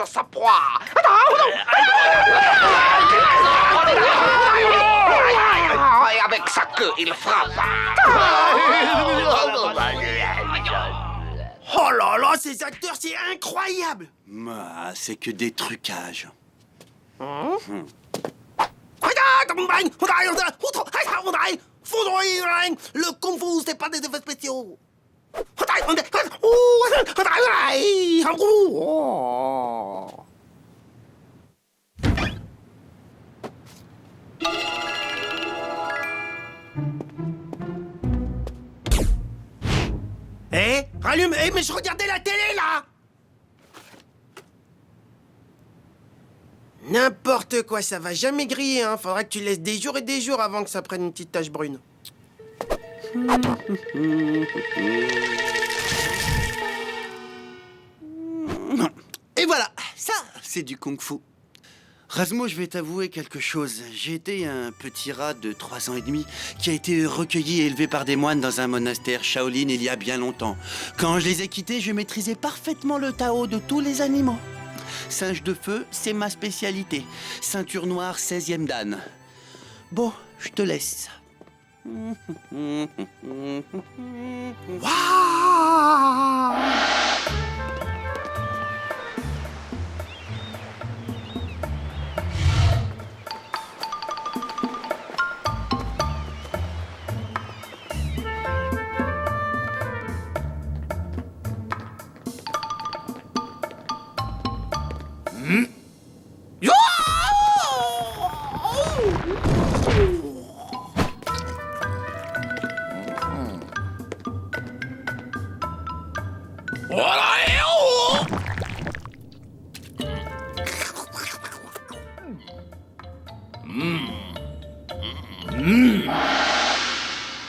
sa proie. Et avec sa queue, il frappe. Oh là là, ces acteurs, c'est incroyable! C'est que des trucages. Le kung fu, c'est pas des effets spéciaux. Eh, rallume. Eh, mais je regardais la télé, là. N'importe quoi, ça va jamais griller, hein. Faudra que tu laisses des jours et des jours avant que ça prenne une petite tache brune. Et voilà, ça, c'est du kung-fu. Rasmo, je vais t'avouer quelque chose. J'ai été un petit rat de 3 ans et demi qui a été recueilli et élevé par des moines dans un monastère Shaolin il y a bien longtemps. Quand je les ai quittés, je maîtrisais parfaitement le Tao de tous les animaux. Singe de feu, c'est ma spécialité. Ceinture noire, 16e dan. Bon, je te laisse. Waouh!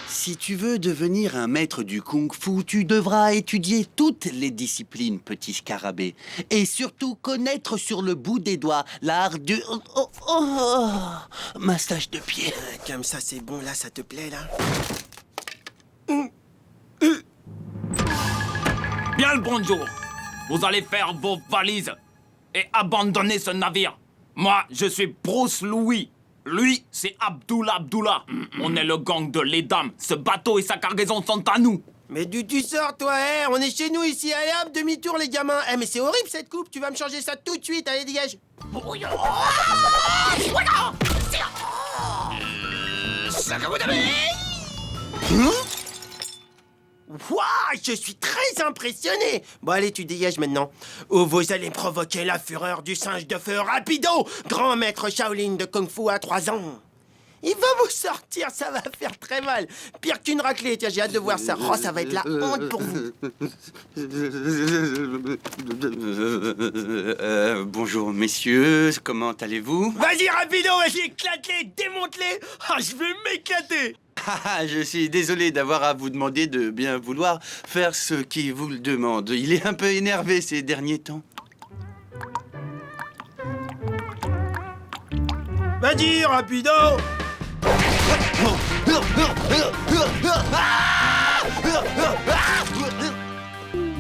Si tu veux devenir un maître du kung-fu, tu devras étudier toutes les disciplines, petit scarabée. Et surtout connaître sur le bout des doigts l'art du... massage de pied. Comme ça, c'est bon, là, ça te plaît, là? Bien le bonjour. Vous allez faire vos valises et abandonner ce navire. Moi, je suis Bruce Louis. Lui, c'est Abdullah. On est le gang de les dames. Ce bateau et sa cargaison sont à nous. Mais d'où tu sors, toi, hein? On est chez nous, ici. Allez, hop, demi-tour, les gamins. Eh, mais c'est horrible, cette coupe. Tu vas me changer ça tout de suite. Allez, dégage. Waouh, je suis très impressionné. Bon, allez, tu dégages maintenant. Ou vous allez provoquer la fureur du singe de feu Rapido, grand maître Shaolin de Kung Fu à 3 ans. Il va vous sortir, ça va faire très mal. Pire qu'une raclée, tiens, j'ai hâte de voir ça. Oh, ça va être la honte pour vous. Bonjour, messieurs, comment allez-vous? Vas-y, Rapido, vas-y, éclate-les, démonte-les. Ah, je vais m'éclater. Je suis désolé d'avoir à vous demander de bien vouloir faire ce qui vous le demande. Il est un peu énervé ces derniers temps. Vas-y, Rapido.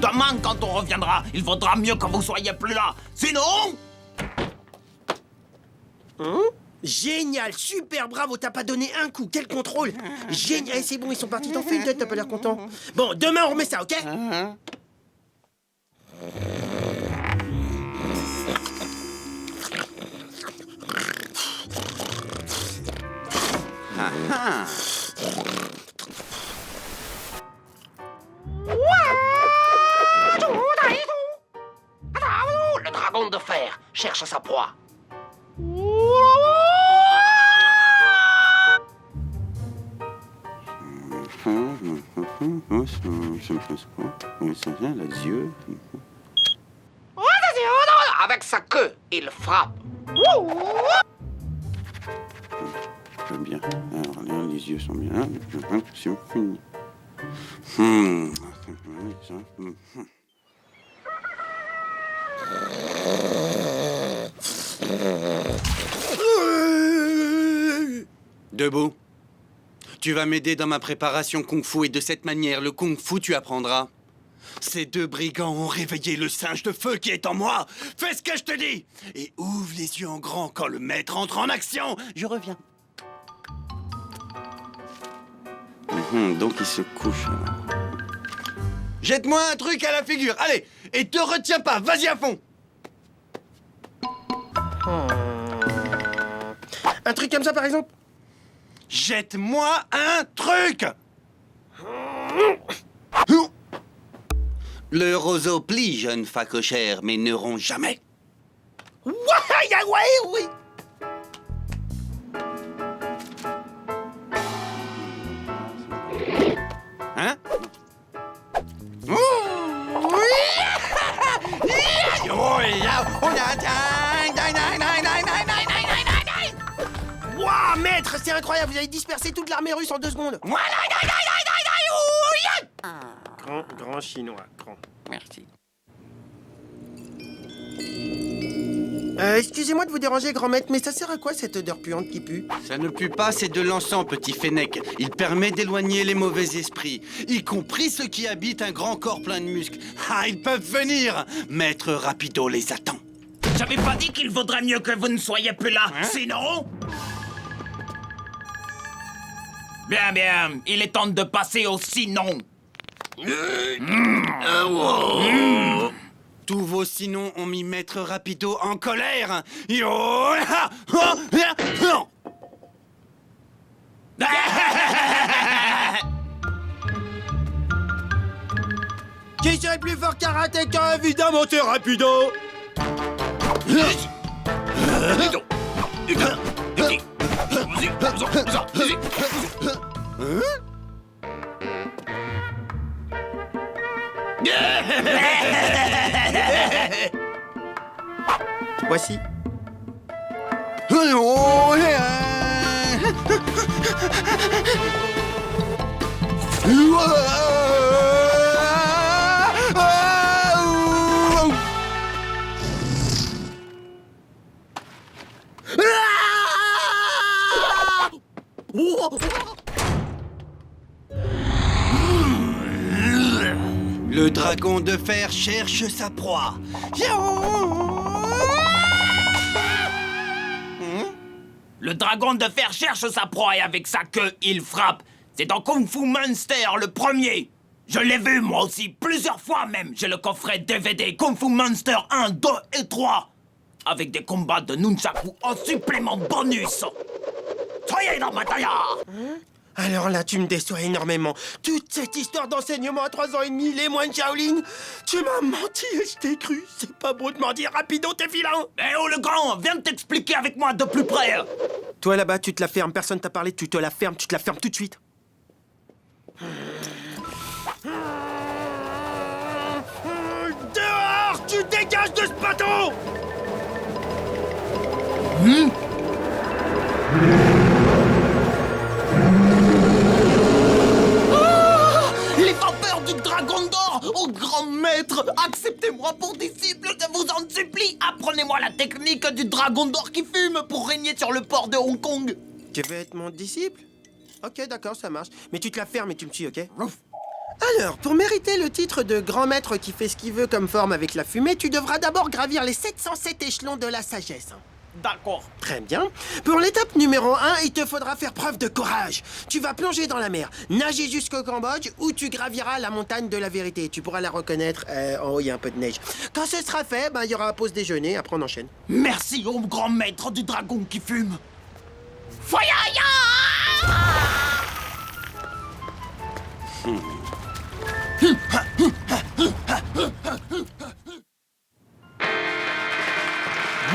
Demain, quand on reviendra, il vaudra mieux que vous soyez plus là. Sinon... Génial, super, bravo, t'as pas donné un coup, quel contrôle. Génial, c'est bon, ils sont partis, t'en fais une tête, t'as pas l'air content. Bon, demain on remet ça, ok? Le dragon de fer cherche sa proie. Avec sa queue, il frappe. Très bien. Alors là, les yeux sont bien. C'est fini. Debout. Tu vas m'aider dans ma préparation kung-fu et de cette manière, le kung-fu, tu apprendras Ces deux brigands ont réveillé le singe de feu qui est en moi. Fais ce que je te dis et ouvre les yeux en grand quand le maître entre en action. Je reviens. Donc il se couche. Jette-moi un truc à la figure, allez, et te retiens pas, vas-y à fond. Un truc comme ça, par exemple? Jette-moi un truc. Le roseau plie, jeune facochère, mais ne rompt jamais. Ouais, oui. Hein? Waouh, maître, c'est incroyable, vous avez dispersé toute l'armée russe en 2 secondes. Grand chinois, grand. Merci. Excusez-moi de vous déranger, grand maître, mais ça sert à quoi cette odeur puante qui pue? Ça ne pue pas, c'est de l'encens, petit fennec. Il permet d'éloigner les mauvais esprits, y compris ceux qui habitent un grand corps plein de muscles. Ah, ils peuvent venir. Maître Rapido les attend. J'avais pas dit qu'il vaudrait mieux que vous ne soyez plus là, sinon... Bien, il est temps de passer au sinon. Tous vos sinons ont mis Maître Rapido en colère. Qui serait plus fort karatéka? Évidemment, t'es rapido. Voici. Le dragon de fer cherche sa proie. Le dragon de fer cherche sa proie et avec sa queue, il frappe. C'est dans Kung Fu Monster, le premier. Je l'ai vu, moi aussi, plusieurs fois même. J'ai le coffret DVD Kung Fu Monster 1, 2 et 3. Avec des combats de nunchaku en supplément bonus. Soyez dans ma taille. Alors là, tu me déçois énormément. Toute cette histoire d'enseignement à 3 ans et demi, les moines Shaolin, tu m'as menti et je t'ai cru. C'est pas beau de m'en dire, rapido, t'es vilain. Eh oh, le grand, viens de t'expliquer avec moi de plus près. Toi là-bas, tu te la fermes, personne t'a parlé, tu te la fermes tout de suite. Dehors, tu dégages de ce bateau. Les vapeurs du dragon d'or, ô grand maître, acceptez-moi pour disciple, je vous en supplie. Apprenez-moi la technique du dragon d'or qui fume pour régner sur le port de Hong Kong. Tu veux être mon disciple? Ok, d'accord, ça marche. Mais tu te la fermes et tu me suis, ok? Alors, pour mériter le titre de grand maître qui fait ce qu'il veut comme forme avec la fumée, tu devras d'abord gravir les 707 échelons de la sagesse. D'accord. Très bien. Pour l'étape numéro 1, il te faudra faire preuve de courage. Tu vas plonger dans la mer, nager jusqu'au Cambodge, où tu graviras la montagne de la vérité. Tu pourras la reconnaître. En haut, il y a un peu de neige. Quand ce sera fait, il y aura un pause déjeuner. Après, on enchaîne. Merci au grand maître du dragon qui fume. Foyaya!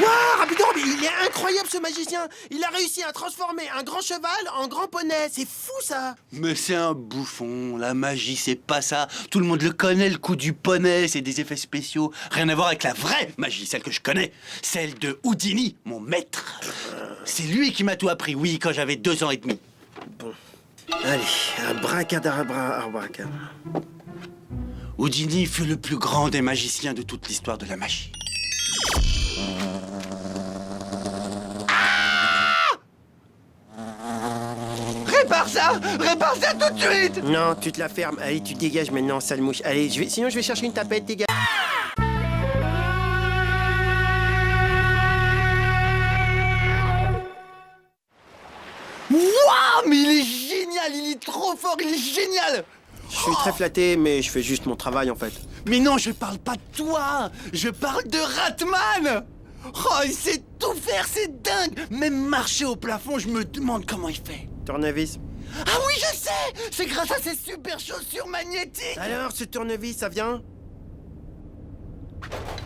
Waouh, rapido, mais il est incroyable ce magicien. Il a réussi à transformer un grand cheval en grand poney. C'est fou ça. Mais c'est un bouffon, la magie c'est pas ça. Tout le monde le connaît, le coup du poney, c'est des effets spéciaux. Rien à voir avec la vraie magie, celle que je connais. Celle de Houdini, mon maître. C'est lui qui m'a tout appris, oui, quand j'avais 2 ans et demi. Bon. Allez, abracadabra, abracadabra. Houdini fut le plus grand des magiciens de toute l'histoire de la magie. Répare ça! Répare ça tout de suite! Non, tu te la fermes. Allez, tu dégages maintenant, sale mouche. Allez, sinon je vais chercher une tapette, dégage. Waouh, mais il est génial! Il est trop fort! Il est génial! Je suis très flatté, mais je fais juste mon travail, en fait. Mais non, je parle pas de toi! Je parle de Ratman! Oh, il sait tout faire, c'est dingue! Même marcher au plafond, je me demande comment il fait. Tournevis. Ah oui, je sais! C'est grâce à ces super chaussures magnétiques! Alors, ce tournevis, ça vient?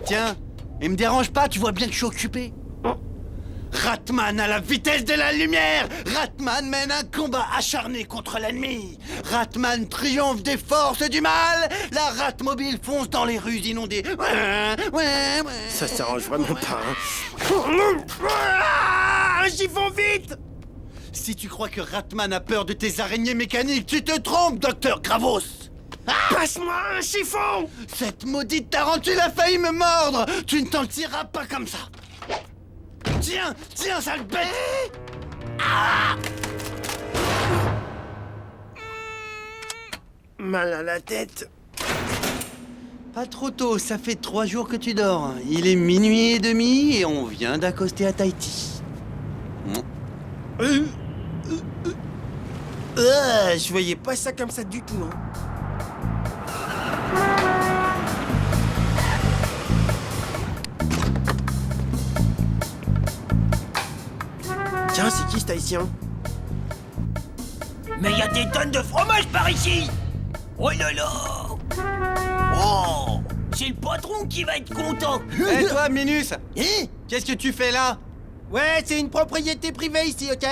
Tiens, et me dérange pas, tu vois bien que je suis occupé. Ratman à la vitesse de la lumière! Ratman mène un combat acharné contre l'ennemi! Ratman triomphe des forces du mal! La Ratmobile fonce dans les rues inondées! Ça s'arrange vraiment pas, hein. Ah, un chiffon, vite! Si tu crois que Ratman a peur de tes araignées mécaniques, tu te trompes, docteur Gravos! Passe-moi un chiffon! Cette maudite tarentule a failli me mordre! Tu ne t'en tireras pas comme ça! Tiens, tiens, sale bête! Mal à la tête. Pas trop tôt, ça fait 3 jours que tu dors. Il est minuit et demi et on vient d'accoster à Tahiti. Je voyais pas ça comme ça du tout, hein. Tiens, c'est qui cet haïtien? Mais y a des tonnes de fromage par ici! Oh là là! Oh! C'est le patron qui va être content! Et toi, Minus? Qu'est-ce que tu fais là? Ouais, c'est une propriété privée ici, ok?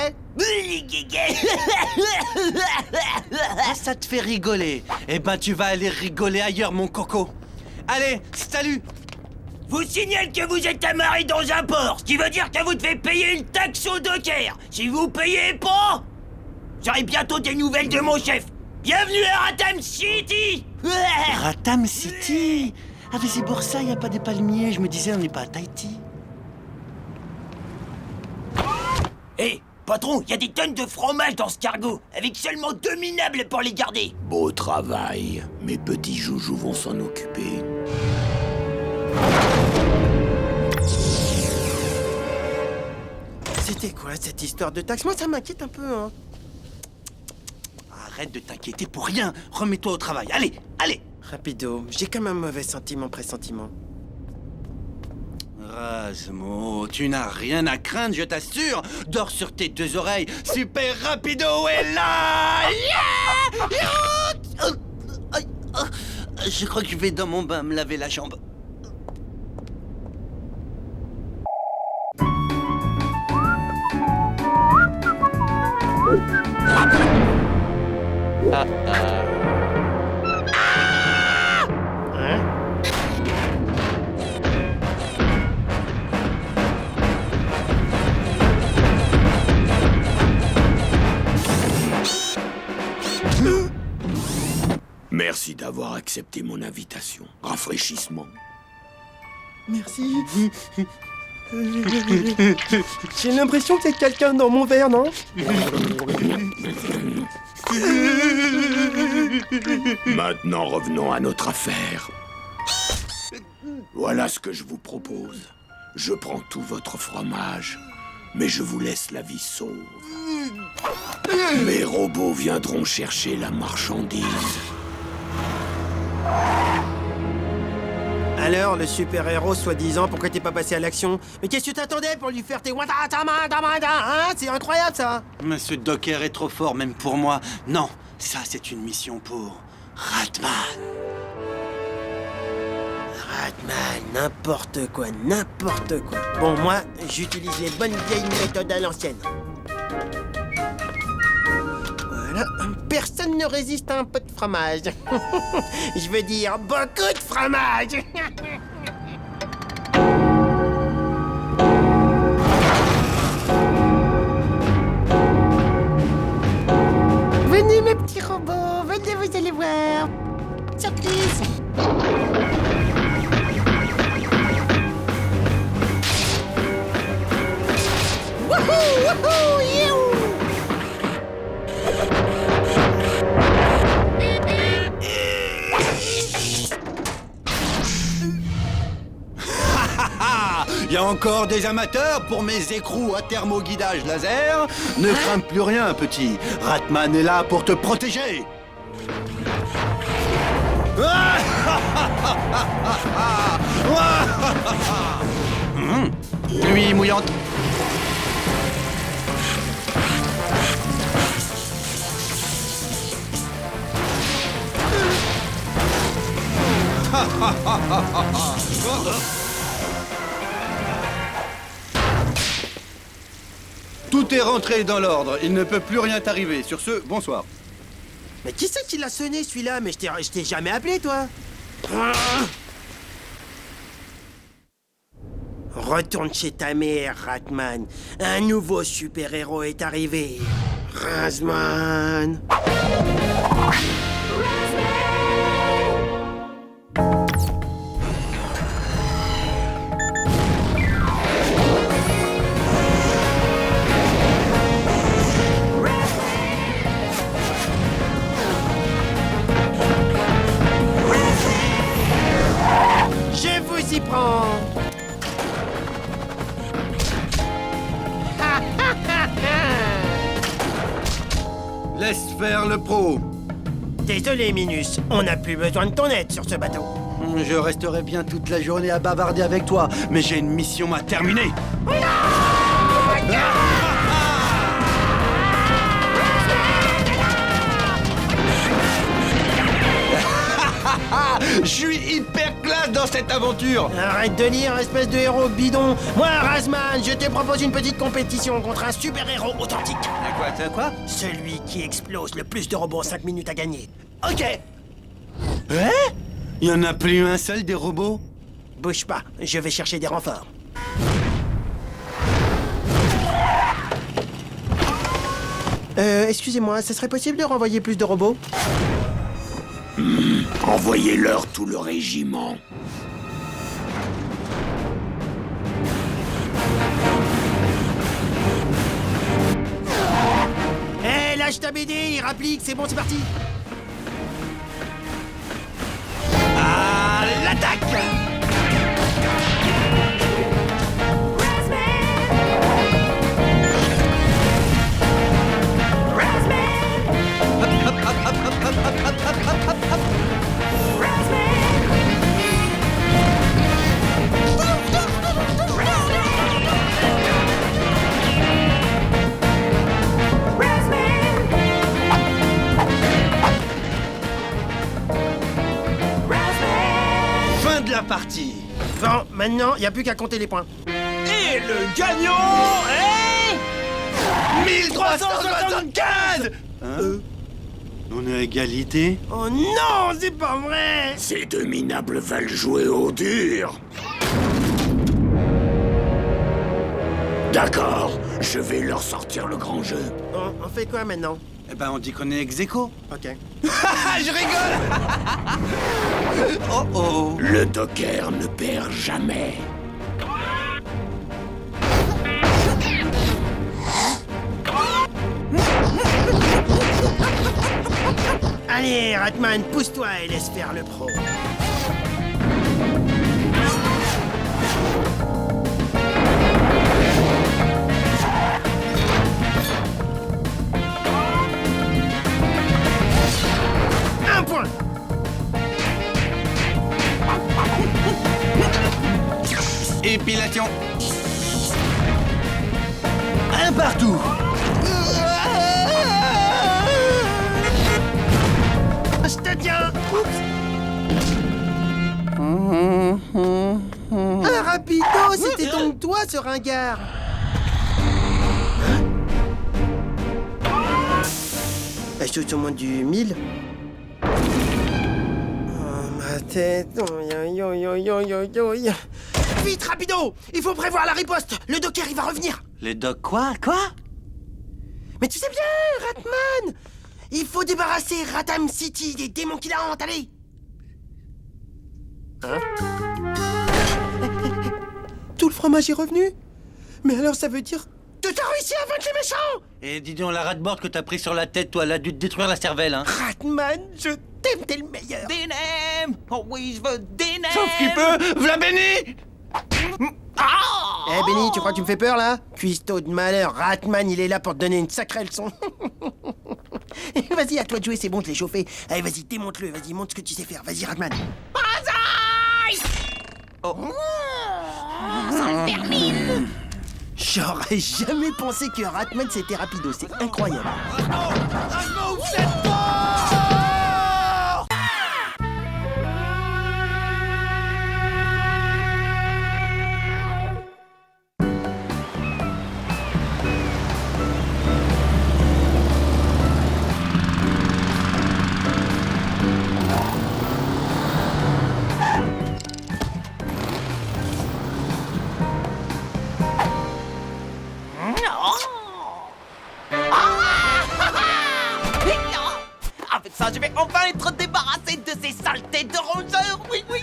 Ah, ça te fait rigoler. Eh ben, tu vas aller rigoler ailleurs, mon coco. Allez, salut! Vous signale que vous êtes amarré dans un port, ce qui veut dire que vous devez payer une taxe au docker. Si vous payez pas, j'aurai bientôt des nouvelles de mon chef. Bienvenue à Ratam City! Ratam City? Ah, mais c'est pour ça, y a pas des palmiers. Je me disais, on n'est pas à Tahiti. Hé, patron, y a des tonnes de fromage dans ce cargo, avec seulement 2 minables pour les garder. Beau travail. Mes petits joujoux vont s'en occuper. C'était quoi cette histoire de taxe? Moi, ça m'inquiète un peu, hein. Arrête de t'inquiéter pour rien. Remets-toi au travail. Allez, allez! Rapido, j'ai comme un mauvais pressentiment. Rasmo, tu n'as rien à craindre, je t'assure. Dors sur tes 2 oreilles. Super Rapido est là. Yeah! Yeah! Aïe, je crois que je vais dans mon bain me laver la jambe. Merci d'avoir accepté mon invitation. Rafraîchissement. Merci. J'ai l'impression qu'il y a quelqu'un dans mon verre, non? Maintenant, revenons à notre affaire. Voilà ce que je vous propose. Je prends tout votre fromage, mais je vous laisse la vie sauve. Mes robots viendront chercher la marchandise. Alors, le super-héros soi-disant, pourquoi t'es pas passé à l'action? Mais qu'est-ce que t'attendais pour lui faire tes watatamandamanda, hein? C'est incroyable, ça! Mais ce docker est trop fort, même pour moi. Non, ça, c'est une mission pour Ratman. Ratman, n'importe quoi. Bon, moi, j'utilise les bonnes vieilles méthodes à l'ancienne. Voilà, personne ne résiste à un peu de fromage. Je veux dire, beaucoup de fromage. Venez, mes petits robots, venez, vous allez voir. Surprise. Wouhou, wouhou, youhou. y a encore des amateurs pour mes écrous à thermoguidage laser? Ne crains plus rien, petit. Ratman est là pour te protéger. Pluie mouillante. Tout est rentré dans l'ordre. Il ne peut plus rien t'arriver. Sur ce, bonsoir. Mais qui c'est qui l'a sonné celui-là? Mais je t'ai jamais appelé, toi. Retourne chez ta mère, Ratman. Un nouveau super-héros est arrivé. Razman. Je vous y prends. Laisse faire le pro. Désolé, Minus. On n'a plus besoin de ton aide sur ce bateau. Je resterai bien toute la journée à bavarder avec toi, mais j'ai une mission à terminer. Je suis hyper classe dans cette aventure. Arrête de lire, espèce de héros bidon. Moi, Razman, je te propose une petite compétition contre un super-héros authentique. Quoi? Celui qui explose le plus de robots en 5 minutes à gagner. Ok. Hein? Il y en a plus un seul des robots? Bouge pas, je vais chercher des renforts. Excusez-moi, ce serait possible de renvoyer plus de robots? Envoyez-leur tout le régiment. Hé, lâche ta BD, il rapplique, c'est bon, c'est parti. À l'attaque! Fin de la partie. Bon, maintenant, il n'y a plus qu'à compter les points. Et le gagnant est... 1375! On est à égalité? Oh non, c'est pas vrai. Ces deux minables veulent jouer au dur. D'accord, je vais leur sortir le grand jeu. On fait quoi maintenant? Eh ben, on dit qu'on est ex aequo. Ok. Je rigole. Oh oh. Le Docker ne perd jamais. Allez, Ratman, pousse-toi et laisse faire le pro. Un point. Épilation. Un partout. Je te tiens. Ah, rapido, c'était donc toi, ce ringard. Elle saute au moins du 1000. Oh, ma tête. Vite, rapido. Il faut prévoir la riposte. Le Docker, il va revenir. Le doc quoi? Mais tu sais bien, Ratman. Il faut débarrasser Ratham City des démons qui la hantent, allez. Hein? Tout le fromage est revenu? Mais alors ça veut dire que t'as réussi à vaincre les méchants? Et dis donc, la rat-board que t'as pris sur la tête, toi, elle a dû te détruire la cervelle, hein. Ratman, je t'aime, t'es le meilleur. Dinem! Always the Dinem! Sauf qu'il peut, v'là béni. Eh Benny, tu crois que tu me fais peur là? Cuistot de malheur, Ratman il est là pour te donner une sacrée leçon. Vas-y, à toi de jouer, c'est bon, je l'ai chauffé. Allez, vas-y, démonte-le, vas-y, montre ce que tu sais faire. Vas-y, Ratman. J'aurais jamais pensé que Ratman c'était rapido, c'est incroyable. Avec ça, je vais enfin être débarrassé de ces saletés de rongeurs, oui, oui.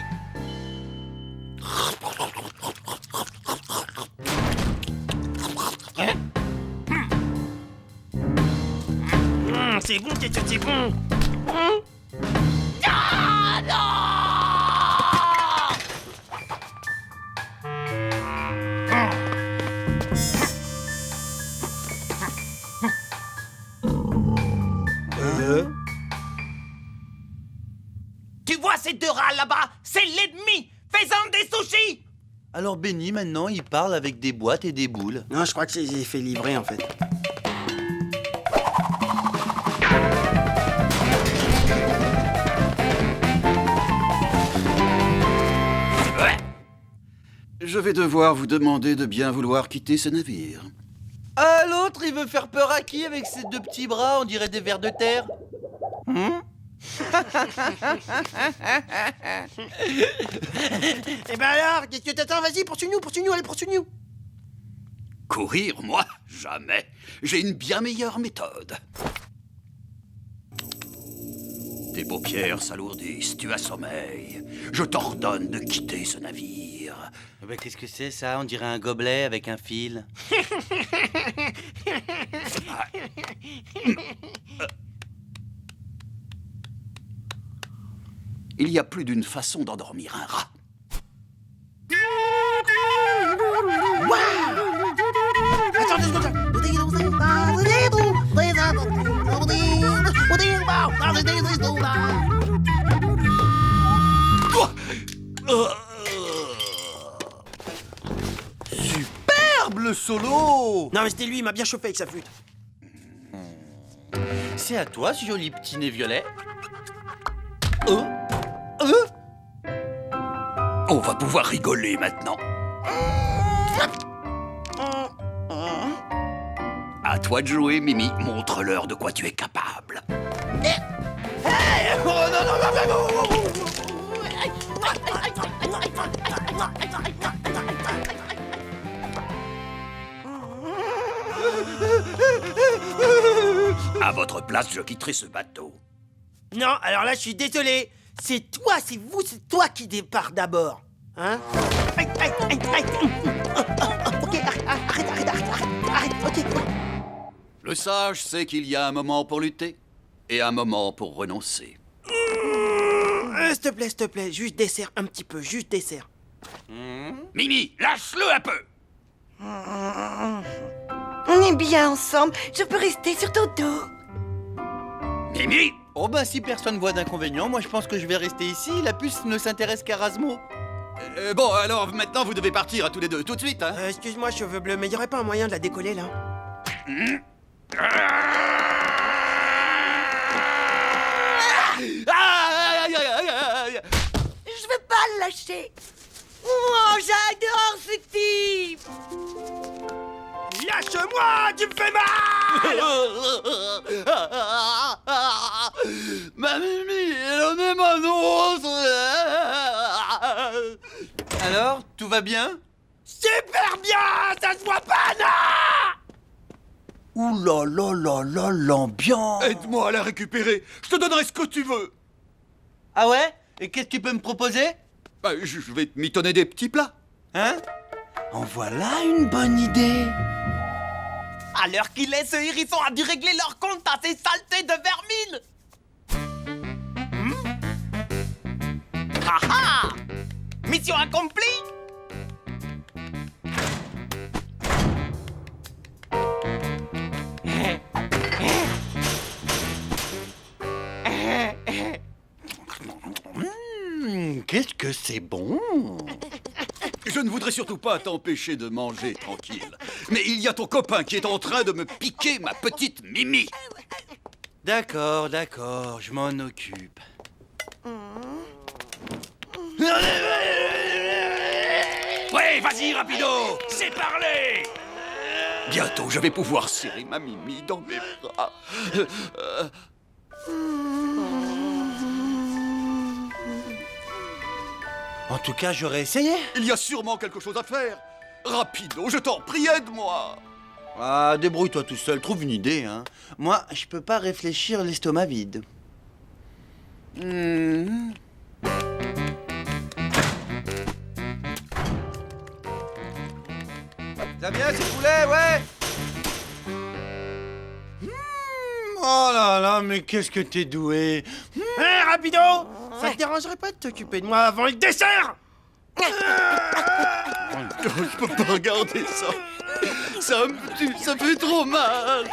C'est bon, c'est bon. Ah non! Tu vois ces deux rats là-bas? C'est l'ennemi! Fais-en des sushis! Alors Benny, maintenant, il parle avec des boîtes et des boules. Non, je crois que j'ai fait livrer en fait. Je vais devoir vous demander de bien vouloir quitter ce navire. Ah, l'autre, il veut faire peur à qui avec ses deux petits bras, on dirait des vers de terre? Eh ben alors, qu'est-ce que t'attends? Vas-y, poursuis-nous, allez, poursuis-nous. Courir, moi? Jamais. J'ai une bien meilleure méthode. Tes paupières s'alourdissent, tu as sommeil. Je t'ordonne de quitter ce navire. Bah, qu'est-ce que c'est ça? On dirait un gobelet avec un fil. Il y a plus d'une façon d'endormir un rat. Attends 2 secondes. Superbe le solo! Non mais c'était lui, il m'a bien chauffé avec sa flûte. C'est à toi, ce joli petit nez violet. On va pouvoir rigoler maintenant. À toi de jouer, Mimi. Montre-leur de quoi tu es capable. À votre place, je quitterai ce bateau. Non, alors là, je suis désolé. C'est toi qui départ d'abord. Hein? Aïe, aïe, aïe, aïe. Ok, arrête, ok. Le sage sait qu'il y a un moment pour lutter et un moment pour renoncer. S'il te plaît, juste dessert un petit peu, juste dessert. Mimi, lâche-le un peu. On est bien ensemble, je peux rester sur ton dos. Mimi! Oh bah si personne voit d'inconvénient, moi je pense que je vais rester ici. La puce ne s'intéresse qu'à Rasmo. Bon, alors maintenant vous devez partir tous les deux, tout de suite, hein? Excuse-moi, cheveux bleus, mais y aurait pas un moyen de la décoller là? Je veux pas le lâcher. Oh, j'adore ce type. Lâche-moi, tu me fais mal! Ma Mimi, elle en est ma noce. Alors, tout va bien? Super bien, ça se voit pas, non! Ouh là là là là, l'ambiance. Aide-moi à la récupérer, je te donnerai ce que tu veux. Ah ouais? Et qu'est-ce que tu peux me proposer? Bah, je vais te mitonner des petits plats. Hein? En voilà une bonne idée. À l'heure qu'il est, ce hérisson a dû régler leur compte à ces saletés de vermine. Ah ah! Mission accomplie! qu'est-ce que c'est bon! Je ne voudrais surtout pas t'empêcher de manger tranquille. Mais il y a ton copain qui est en train de me piquer ma petite Mimi. D'accord, d'accord, je m'en occupe. Ouais, vas-y, rapido! C'est parlé! Bientôt, je vais pouvoir serrer ma Mimi dans mes bras. En tout cas, j'aurais essayé. Il y a sûrement quelque chose à faire. Rapido, je t'en prie, aide-moi. Ah, débrouille-toi tout seul, trouve une idée, hein. Moi, je peux pas réfléchir l'estomac vide. Ça vient, ces poulets, ouais. Oh là là, mais qu'est-ce que t'es doué. Hé, Rapido! Ça te dérangerait pas de t'occuper de moi avant le dessert? Je peux pas regarder ça. Ça me tue, ça fait trop mal.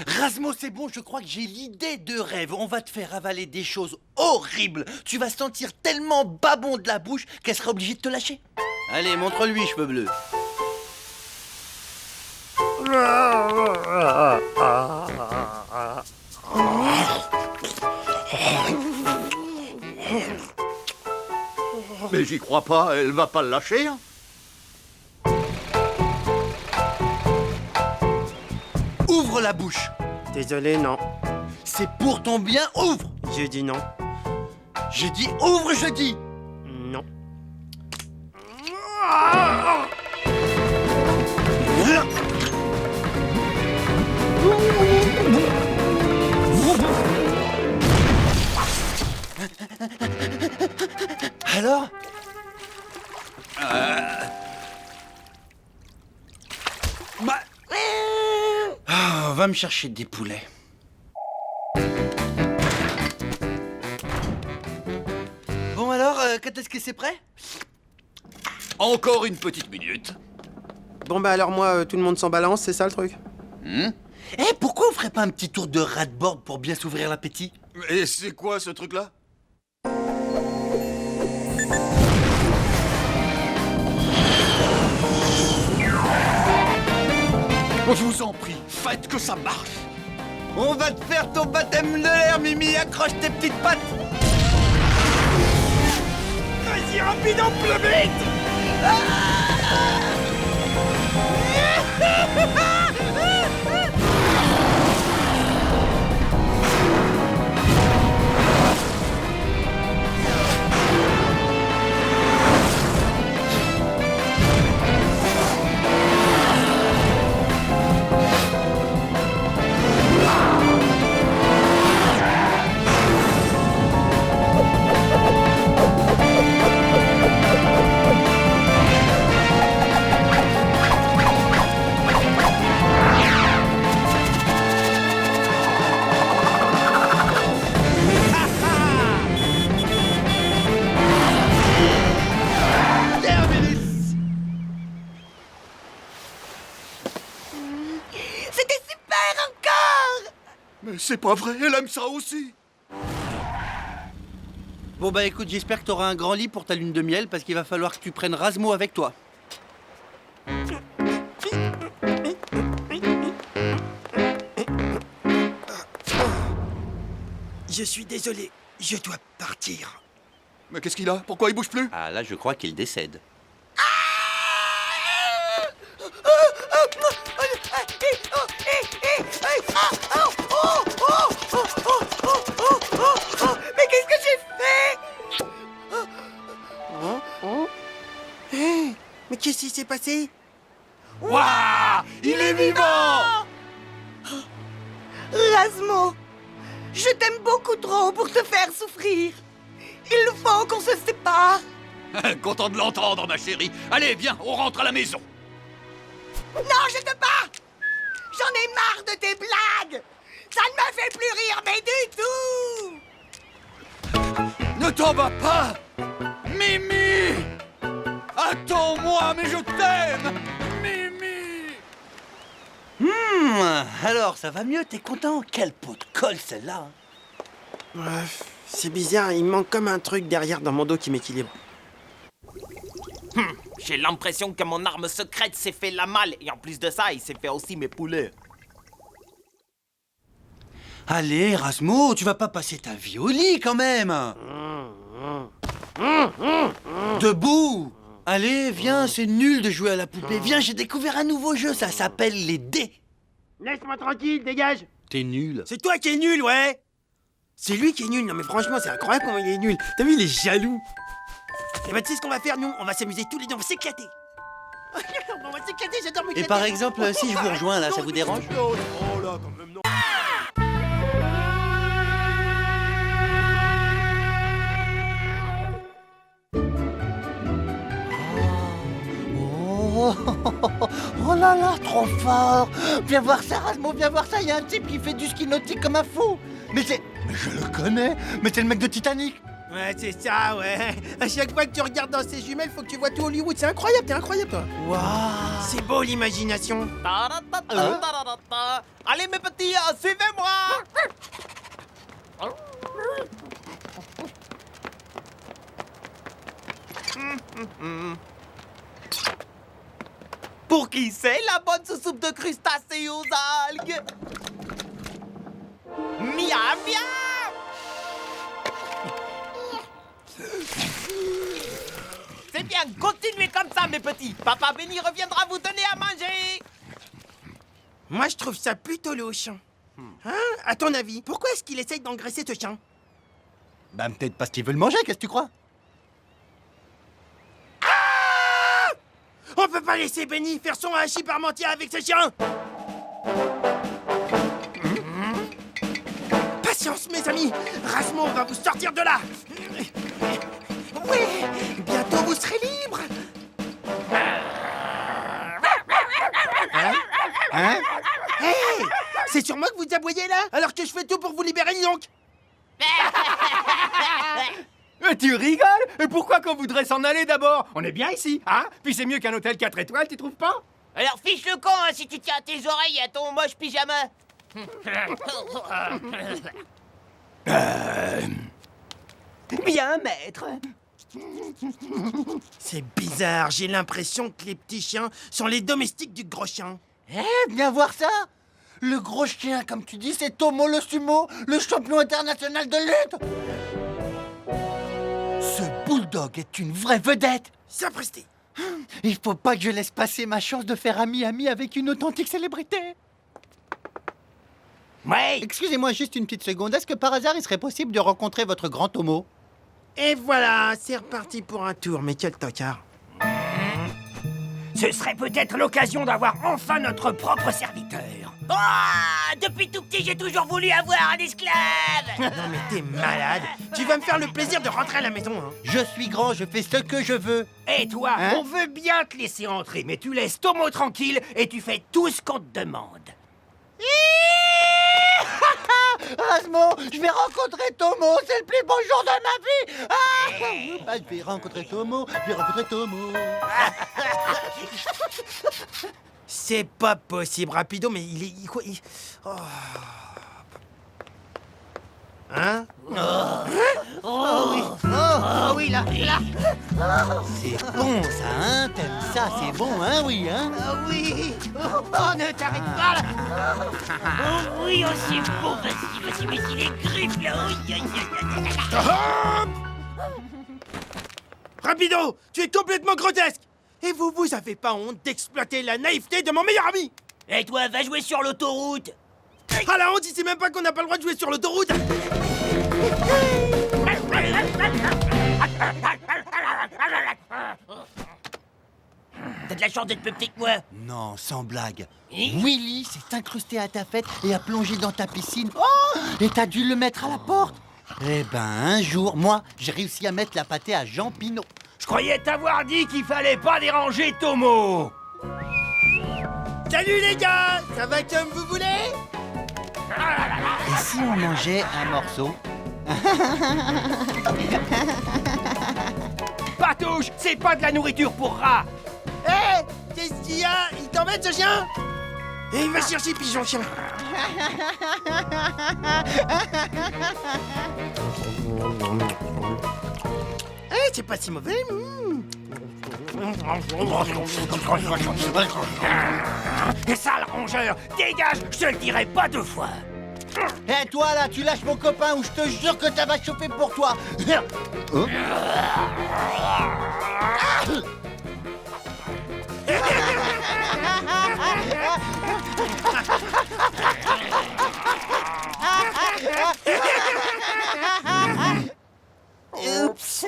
Rasmo, c'est bon, je crois que j'ai l'idée de rêve. On va te faire avaler des choses horribles. Tu vas sentir tellement babon de la bouche qu'elle sera obligée de te lâcher. Allez, montre-lui, cheveux bleus. Mais j'y crois pas, elle va pas le lâcher. Hein. Ouvre la bouche. Désolé, non. C'est pour ton bien, ouvre. J'ai dit non. J'ai dit ouvre, je dis. Non. Alors? Ah, va me chercher des poulets. Bon alors, quand est-ce que c'est prêt? Encore une petite minute. Bon bah alors moi, tout le monde s'en balance, c'est ça le truc? Eh, pourquoi on ferait pas un petit tour de rat-board pour bien s'ouvrir l'appétit? Et c'est quoi ce truc-là? Je vous en prie, faites que ça marche. On va te faire ton baptême de l'air, Mimi, accroche tes petites pattes. Vas-y, Rapido, plus vite! C'était super encore! Mais c'est pas vrai, elle aime ça aussi. Bon bah écoute, j'espère que t'auras un grand lit pour ta lune de miel parce qu'il va falloir que tu prennes Rasmo avec toi. Je suis désolé, je dois partir. Mais qu'est-ce qu'il a? Pourquoi il bouge plus? Ah là, je crois qu'il décède. Mais qu'est-ce que j'ai fait? Hé, mais qu'est-ce qui s'est passé? Waouh! Il est vivant! Rasmo, je t'aime beaucoup trop pour te faire souffrir. Il faut qu'on se sépare. Content de l'entendre, ma chérie. Allez, viens, on rentre à la maison. Non, je te bats. J'en ai marre de tes blagues. Ça ne me fait plus rire, mais du tout. Ne t'en vas pas! Mimi! Attends-moi, mais je t'aime! Mimi! Alors, ça va mieux, t'es content? Quelle peau de colle celle-là, hein. Bref, C'est bizarre, il manque comme un truc derrière dans mon dos qui m'équilibre. J'ai l'impression que mon arme secrète s'est fait la malle. Et en plus de ça, il s'est fait aussi mes poulets. Allez, Erasmo, tu vas pas passer ta vie au lit quand même. Debout. Allez, viens, c'est nul de jouer à la poupée. Viens, j'ai découvert un nouveau jeu, ça s'appelle les dés. Laisse-moi tranquille, dégage. T'es nul. C'est toi qui es nul, ouais. C'est lui qui est nul. Non mais franchement, c'est incroyable comment il est nul. T'as vu, il est jaloux. Et bah tu sais ce qu'on va faire, nous? On va s'amuser tous les deux, on va s'éclater. On va s'éclater, j'adore m'éclater. Et par exemple, si je vous rejoins là, ça vous dérange? Oh là, quand même, non. Oh là là, trop fort. Viens voir ça, Erasmo, viens voir ça. Il y a un type qui fait du ski nautique comme un fou. Mais je le connais. Mais c'est le mec de Titanic. Ouais, c'est ça, ouais. À chaque fois que tu regardes dans ces jumelles, faut que tu vois tout Hollywood. C'est incroyable, t'es incroyable, toi. Waouh. C'est beau l'imagination. Allez mes petits, suivez-moi. Pour qui c'est la bonne soupe de crustacés aux algues? Miam, miam. C'est bien, continuez comme ça, mes petits. Papa Benny reviendra vous donner à manger. Moi, je trouve ça plutôt louche. Hein? À ton avis, pourquoi est-ce qu'il essaye d'engraisser ce chien? Bah peut-être parce qu'il veut le manger, qu'est-ce que tu crois? On peut pas laisser Benny faire son hachis parmentier avec ce chien. Patience, mes amis. Erasmo va vous sortir de là. Oui, bientôt vous serez libre. Hein? Hey, c'est sur moi que vous aboyez là, alors que je fais tout pour vous libérer, dis donc. Tu rigoles? Et pourquoi qu'on voudrait s'en aller d'abord? On est bien ici, hein? Puis c'est mieux qu'un hôtel 4 étoiles, tu trouves pas? Alors fiche le camp hein, si tu tiens tes oreilles à ton moche pyjama. Bien, maître. C'est bizarre, j'ai l'impression que les petits chiens sont les domestiques du gros chien. Viens voir ça. Le gros chien, comme tu dis, c'est Tomo le sumo, le champion international de lutte. Ce bulldog est une vraie vedette. Sapristi. Il faut pas que je laisse passer ma chance de faire ami-ami avec une authentique célébrité. Ouais. Excusez-moi juste une petite seconde. Est-ce que par hasard il serait possible de rencontrer votre grand Tomo? Et voilà, c'est reparti pour un tour, mais quel tocard. Ce serait peut-être l'occasion d'avoir enfin notre propre serviteur. Oh, depuis tout petit, j'ai toujours voulu avoir un esclave. Non mais t'es malade. Tu vas me faire le plaisir de rentrer à la maison, hein. Je suis grand, je fais ce que je veux. Et toi, Hein? on veut bien te laisser entrer, mais tu laisses Tomo tranquille et tu fais tout ce qu'on te demande. Erasmo, je vais rencontrer Tomo, c'est le plus beau jour de ma vie. Je vais rencontrer Tomo, C'est pas possible, Rapido, mais il est... quoi, oh. Hein? Oh oui, là. C'est bon ça, hein? T'aimes ça, c'est bon, hein? Oui, hein? Oui. Oh, ne t'arrête pas là. Oh oui, oh c'est beau. Vas-y, les griffes là. Aïe, aïe, aïe, aïe. Stop! Rapido, tu es complètement grotesque. Et vous avez pas honte d'exploiter la naïveté de mon meilleur ami? Et toi, va jouer sur l'autoroute. Ah la honte, il sait même pas qu'on n'a pas le droit de jouer sur l'autoroute. T'as de la chance d'être plus petit que moi. Non, sans blague. Hein? Willy s'est incrusté à ta fête et a plongé dans ta piscine. Oh! Et t'as dû le mettre à la porte. Eh ben, un jour, moi, j'ai réussi à mettre la pâtée à Jean Pinot. Je croyais t'avoir dit qu'il fallait pas déranger Tomo. Salut les gars, ça va comme vous voulez? Et si on mangeait un morceau? Patouche, c'est pas de la nourriture pour rats. Hé, qu'est-ce qu'il y a? Il t'embête ce chien? Et il va chercher pigeon chien. C'est pas si mauvais. Sale rongeur, dégage, je te le dirai pas 2 fois. Hé, toi là, tu lâches mon copain ou je te jure que ça va chauffer pour toi. Oups.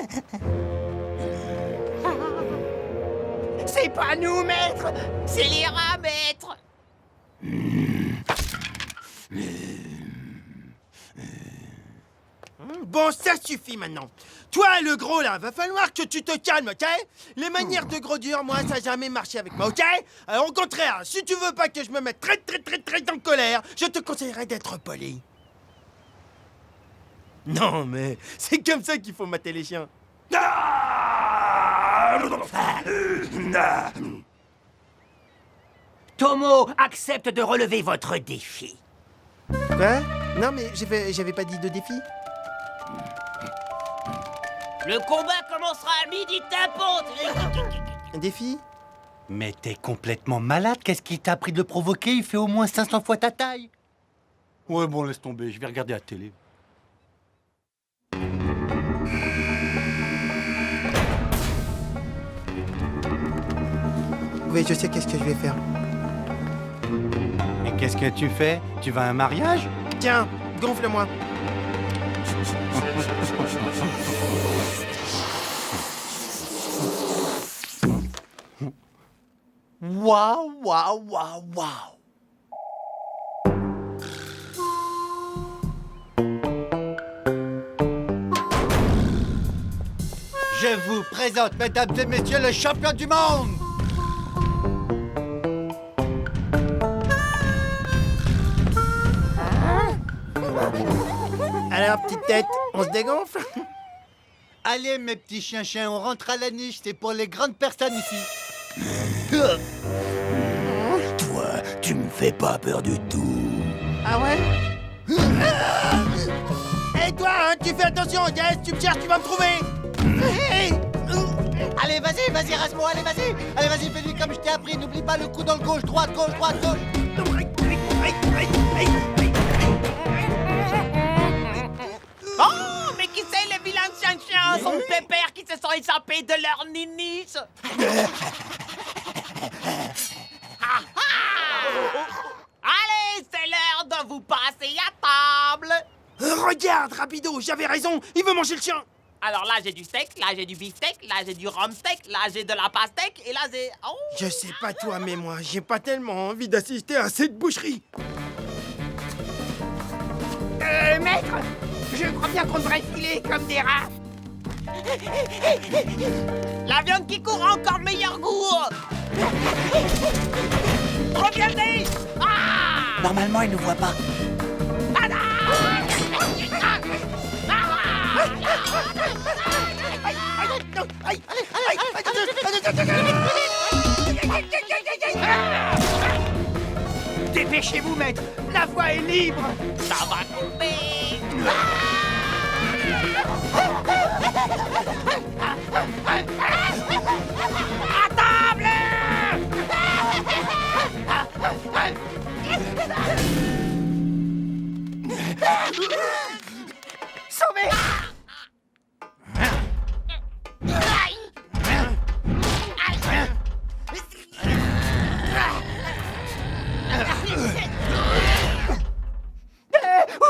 C'est pas nous, maître. C'est les rats, maître. Bon, ça suffit maintenant. Toi, le gros, là, va falloir que tu te calmes, ok? Les manières de gros dur, moi, ça n'a jamais marché avec moi, ok? Alors, au contraire, si tu veux pas que je me mette très en colère, je te conseillerais d'être poli. Non, mais c'est comme ça qu'il faut mater les chiens. Tomo accepte de relever votre défi. Quoi? Non, mais j'avais pas dit de défi. Le combat commencera à midi tapante. Un défi? Mais t'es complètement malade, qu'est-ce qui t'a appris de le provoquer? Il fait au moins 500 fois ta taille. Ouais, bon, laisse tomber, je vais regarder la télé. Oui, je sais qu'est-ce que je vais faire. Et qu'est-ce que tu fais? Tu vas à un mariage? Tiens, gonfle-moi. Waouh, waouh, waouh, waouh. Je vous présente, mesdames et messieurs, le champion du monde. Alors, petite tête, on se dégonfle? Allez, mes petits chiens-chiens, on rentre à la niche, c'est pour les grandes personnes ici. Toi, tu me fais pas peur du tout. Ah ouais? Hé, toi, hein, tu fais attention, yes, tu me cherches, tu vas me trouver. Hey. Allez, vas-y, vas-y, Rasmo, allez, vas-y. Allez, vas-y, fais-lui comme je t'ai appris, n'oublie pas le coup dans le gauche, droite, gauche, droite, gauche. Oh, mais qui c'est les vilains chiens son pépère qui se sont échappés de leur ninis? Allez, c'est l'heure de vous passer à table. Regarde, Rapido, j'avais raison, il veut manger le chien. Alors là, j'ai du steak, là, j'ai du beefsteak, là, j'ai du rumsteak, là, j'ai de la pastèque, et là, j'ai... Oh. Je sais pas toi, mais moi, j'ai pas tellement envie d'assister à cette boucherie. Maître, je crois bien qu'on devrait filer comme des rats. La viande qui court a encore meilleur goût. Reviendez. Ah. Normalement, il ne voit pas. Dépêchez-vous, maître. La voie est libre. Ça va couper. À table. Sauvez.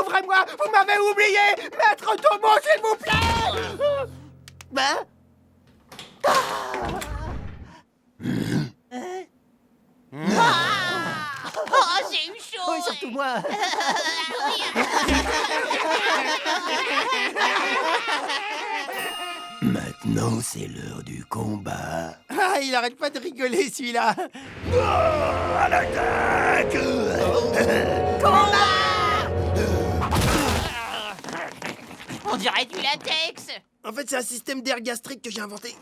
Ouvrez-moi, vous m'avez oublié. Maître Tomo, s'il vous plaît. Ben. Oh, j'ai eu chaud. Oui, surtout moi. Maintenant, c'est l'heure du combat. Ah, il arrête pas de rigoler, celui-là. À l'attaque! On dirait du latex. En fait, c'est un système d'air gastrique que j'ai inventé.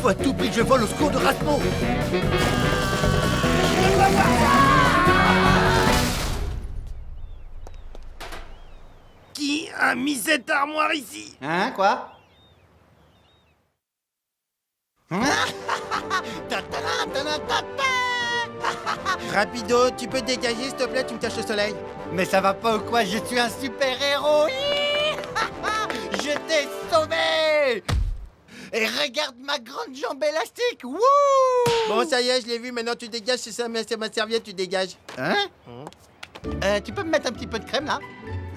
Faut à tout prix que je vole au secours de Rasmo. Qui a mis cette armoire ici? Hein, quoi? Rapido, tu peux te dégager s'il te plaît, tu me caches le soleil. Mais ça va pas ou quoi? Je suis un super-héros. Je t'ai sauvé. Et regarde ma grande jambe élastique. Wouh! Bon, ça y est, je l'ai vu, maintenant tu dégages, c'est ma serviette, tu dégages. Hein? Tu peux me mettre un petit peu de crème, là?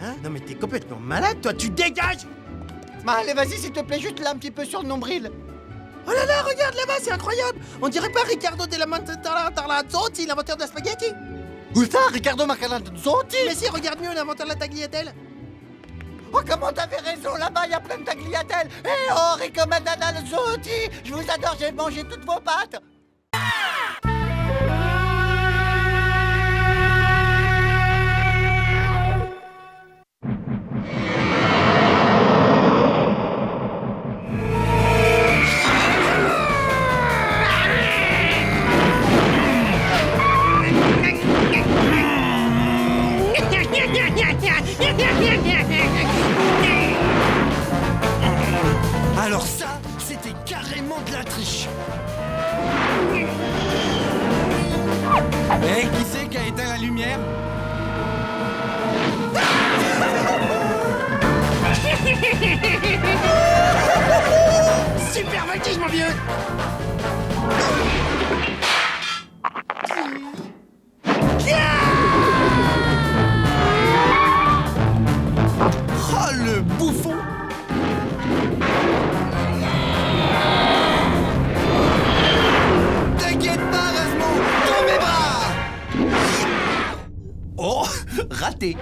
Hein? Non mais t'es complètement malade, toi, tu dégages! Bah, allez, vas-y, s'il te plaît, juste là, un petit peu sur le nombril. Oh là là, regarde là-bas, c'est incroyable! On dirait pas Riccardo della Mantarlazzotti, l'inventeur de la spaghetti? Où ça, Riccardo Macalazzotti? Mais si, regarde mieux, l'inventeur de la tagliatelle. Oh, comment t'avais raison, là-bas, il y a plein de tagliatelles. Eh oh, Rico Macalazzotti, je vous adore, j'ai mangé toutes vos pâtes. Alors ça, c'était carrément de la triche. Eh, qui c'est qui a éteint la lumière? Super voltige, mon vieux! Oh, le bouffon! T'inquiète pas, Rasmo! Dans mes bras! Oh, raté!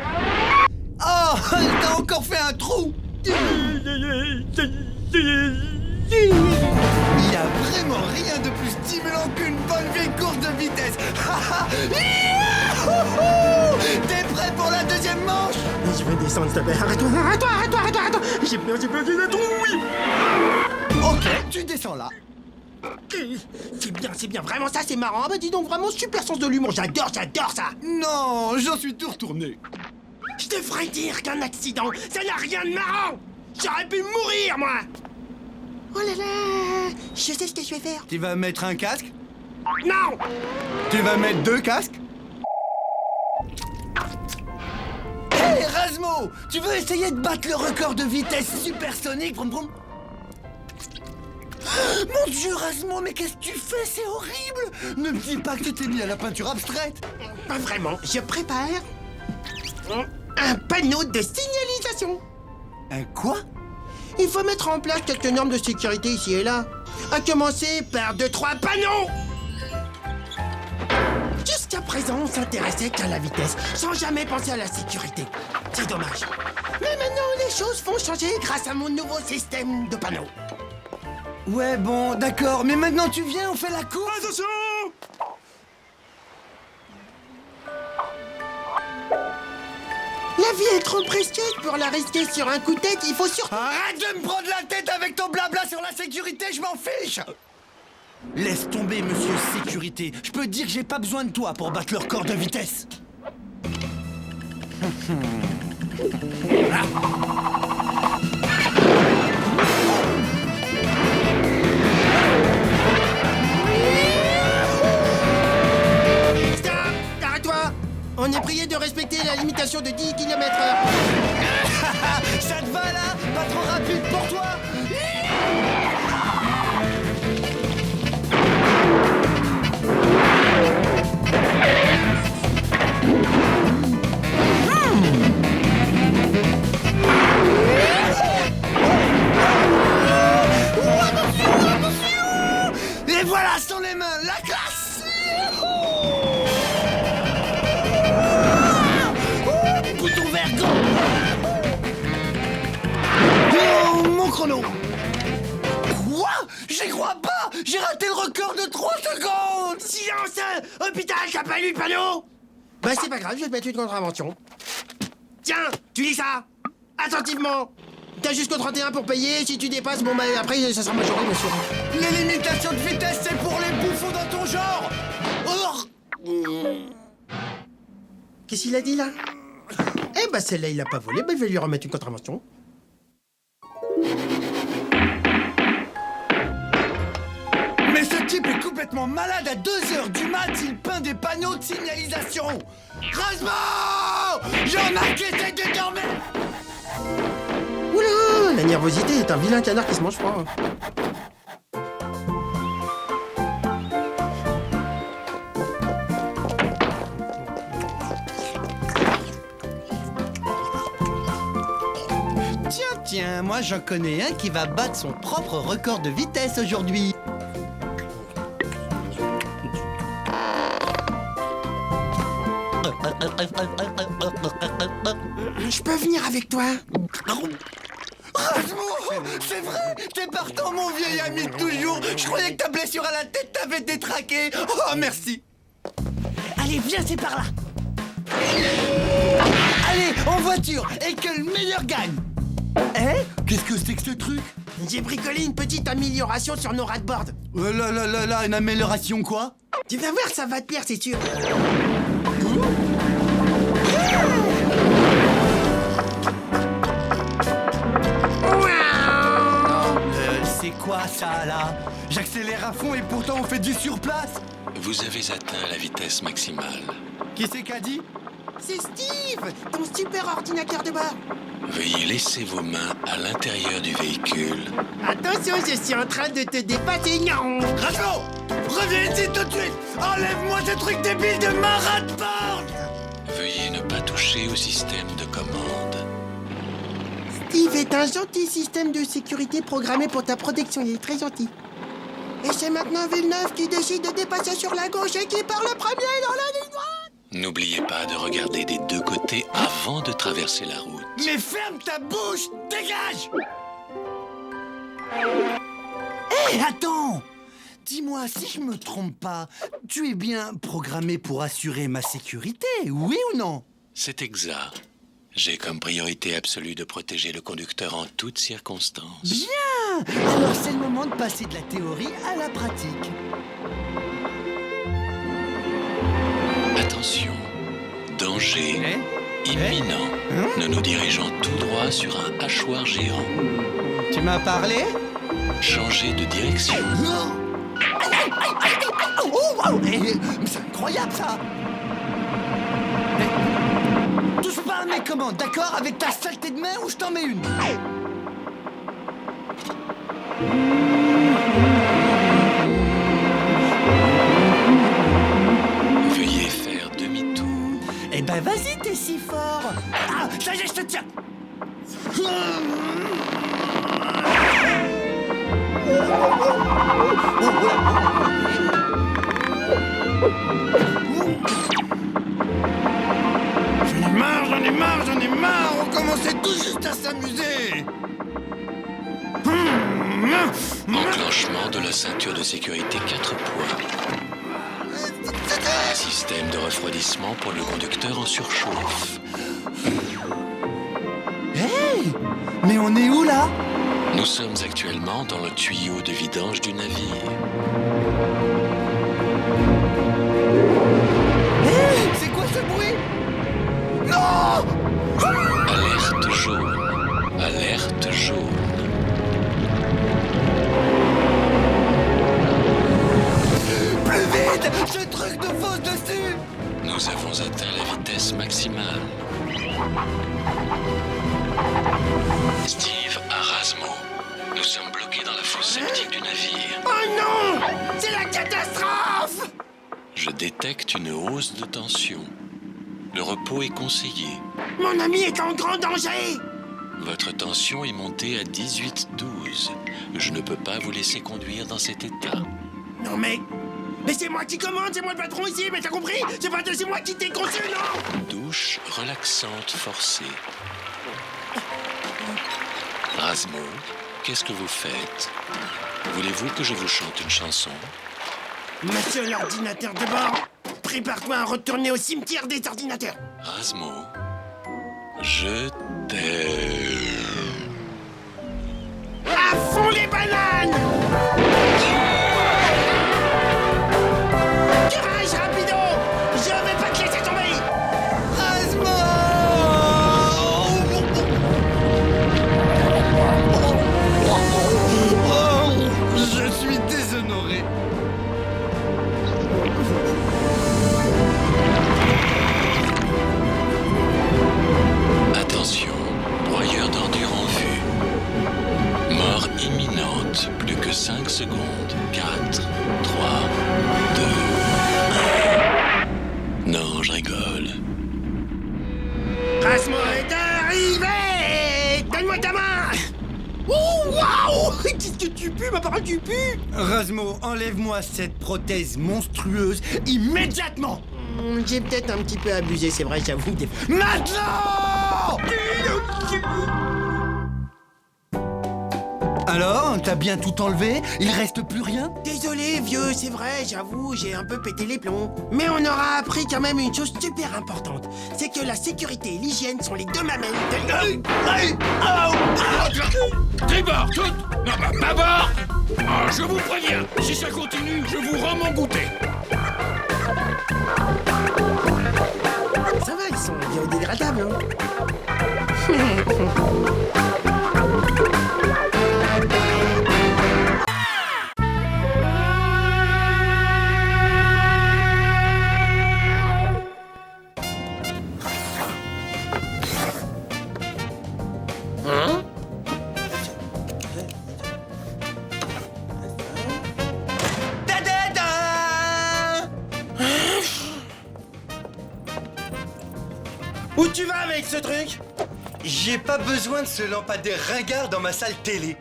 Oh, t'as encore fait un trou! Il y a vraiment rien de plus stimulant qu'une bonne vieille course de vitesse! T'es prêt pour la deuxième manche? Je vais descendre, s'il te plaît. Arrête-toi! J'ai peur, j'ai tout, oui! Ok, tu descends là. C'est bien, vraiment ça, c'est marrant. Ah bah dis donc, vraiment super sens de l'humour, j'adore ça! Non, j'en suis tout retourné. Je devrais dire qu'un accident, ça n'a rien de marrant! J'aurais pu mourir, moi! Oh là là! Je sais ce que je vais faire. Tu vas mettre un casque? Non! Tu vas mettre deux casques? Hé, Rasmo! Tu veux essayer de battre le record de vitesse supersonique? Vroom, vroom. Mon Dieu, Rasmo, mais qu'est-ce que tu fais? C'est horrible! Ne me dis pas que tu t'es mis à la peinture abstraite! Pas vraiment, je prépare un panneau de signalisation. Un quoi? Il faut mettre en place quelques normes de sécurité ici et là. À commencer par 2-3 panneaux. Jusqu'à présent, on s'intéressait qu'à la vitesse, sans jamais penser à la sécurité. C'est dommage. Mais maintenant, les choses vont changer grâce à mon nouveau système de panneaux. Ouais, bon, d'accord, mais maintenant tu viens, on fait la course! Attention! La vie est trop précieuse pour la risquer sur un coup de tête, il faut surtout... Arrête de me prendre la tête avec ton blabla sur la sécurité, je m'en fiche! Laisse tomber, monsieur sécurité. Je peux te dire que j'ai pas besoin de toi pour battre le record de vitesse. Stop! Arrête-toi! On est prié de respecter la limitation de 10 km/h. Ça te va là? Pas trop rapide pour toi? Et voilà, sans les mains, la classe! Bouton vert, go! Oh, mon chrono! Quoi? J'y crois pas! J'ai raté le record de 3 secondes! Silence! Hôpital, t'as pas lu le panneau? Bah c'est pas grave, je vais te mettre une contravention. Tiens, tu lis ça attentivement. T'as jusqu'au 31 pour payer. Si tu dépasses, bon, bah après, ça sera majoré, bien sûr. Les limitations de vitesse, c'est pour les bouffons dans ton genre. Qu'est-ce qu'il a dit, là? Eh bah, celle-là, il l'a pas volé. Bah, je vais lui remettre une contravention. Mais ce type est complètement malade. À 2h du mat, il peint des panneaux de signalisation. Rasmo! Jean-Marc essaie de dormir. Oula, la nervosité est un vilain canard qui se mange froid. Tiens, moi j'en connais un qui va battre son propre record de vitesse aujourd'hui. Je peux venir avec toi? Rasmo! C'est vrai! T'es partant, mon vieil ami de toujours! Je croyais que ta blessure à la tête t'avait détraqué! Oh, merci! Allez, viens, c'est par là. Allez, en voiture! Et que le meilleur gagne! Hein? Qu'est-ce que c'est que ce truc? J'ai bricolé une petite amélioration sur nos ras-de-board. Là, une amélioration quoi? Tu vas voir, ça va te plaire, c'est sûr. C'est quoi ça, là? J'accélère à fond et pourtant on fait du surplace? Vous avez atteint la vitesse maximale. Qui c'est qu'a dit? C'est Steve, ton super ordinateur de bord. Veuillez laisser vos mains à l'intérieur du véhicule. Attention, je suis en train de te dépasser, non. Rasmo! Reviens ici tout de suite! Enlève-moi ce truc débile de ma rat-board! Veuillez ne pas toucher au système de commande. Steve est un gentil système de sécurité programmé pour ta protection, il est très gentil. Et c'est maintenant Villeneuve qui décide de dépasser sur la gauche et qui part le premier dans la ligne droite. N'oubliez pas de regarder des deux côtés avant de traverser la route. Mais ferme ta bouche! Dégage! Hé, attends! Dis-moi, si je me trompe pas, tu es bien programmé pour assurer ma sécurité, oui ou non? C'est exact. J'ai comme priorité absolue de protéger le conducteur en toutes circonstances. Bien! Alors c'est le moment de passer de la théorie à la pratique. Attention, danger imminent. Nous nous dirigeons tout droit sur un hachoir géant. Tu m'as parlé? Changez de direction. Mais c'est incroyable ça! Mais, touche pas à mes commandes, d'accord? Avec ta saleté de main ou je t'en mets une! Veuillez faire demi-tour. Eh ben vas-y, t'es si fort! Ah, ça y est, je te tiens! J'en ai marre, on commençait tout juste à s'amuser! Enclenchement de la ceinture de sécurité 4 points. Système de refroidissement pour le conducteur en surchauffe. Hey! Mais on est où là? Nous sommes actuellement dans le tuyau de vidange du navire. Hey! C'est quoi ce bruit? Non! Alerte jaune. Alerte jaune. Plus vite! Ce truc de fausse dessus! Nous avons atteint la vitesse maximale. Steve, à Rasmo. Nous sommes bloqués dans la fosse septique du navire. Oh non! C'est la catastrophe! Je détecte une hausse de tension. Le repos est conseillé. Mon ami est en grand danger! Votre tension est montée à 18-12. Je ne peux pas vous laisser conduire dans cet état. Non mais c'est moi qui commande, c'est moi le patron ici, mais t'as compris? C'est moi qui t'ai conçu, non? Douche relaxante forcée. Rasmo, qu'est-ce que vous faites? Voulez-vous que je vous chante une chanson? Monsieur l'ordinateur de bord, prépare-toi à retourner au cimetière des ordinateurs. Rasmo, je t'aime. banane. Courage, Rapido. Je vais pas te laisser tomber. Je suis déshonoré. Attention, broyeur d'ordures en vue. Mort imminente, plus que 5 secondes. 4, 3, 2, 1. Non, je rigole. Rasmo est arrivé. Donne-moi ta main. Oh, waouh. Qu'est-ce que tu pues, ma parole, tu pues. Rasmo, enlève-moi cette prothèse monstrueuse immédiatement. J'ai peut-être un petit peu abusé, c'est vrai, j'avoue. Maintenant! Alors, t'as bien tout enlevé? Il reste plus rien? Désolé, vieux, c'est vrai, j'avoue, j'ai un peu pété les plombs. Mais on aura appris quand même une chose super importante. C'est que la sécurité et l'hygiène sont les deux mamelles de... Tribord, toutes. Non, bah, bâbord. Ah, je vous préviens, si ça continue, je vous rends mon goûter. Ça va, ils sont biodégradables, hein. Où tu vas avec ce truc? J'ai pas besoin de ce lampadaire ringard dans ma salle télé.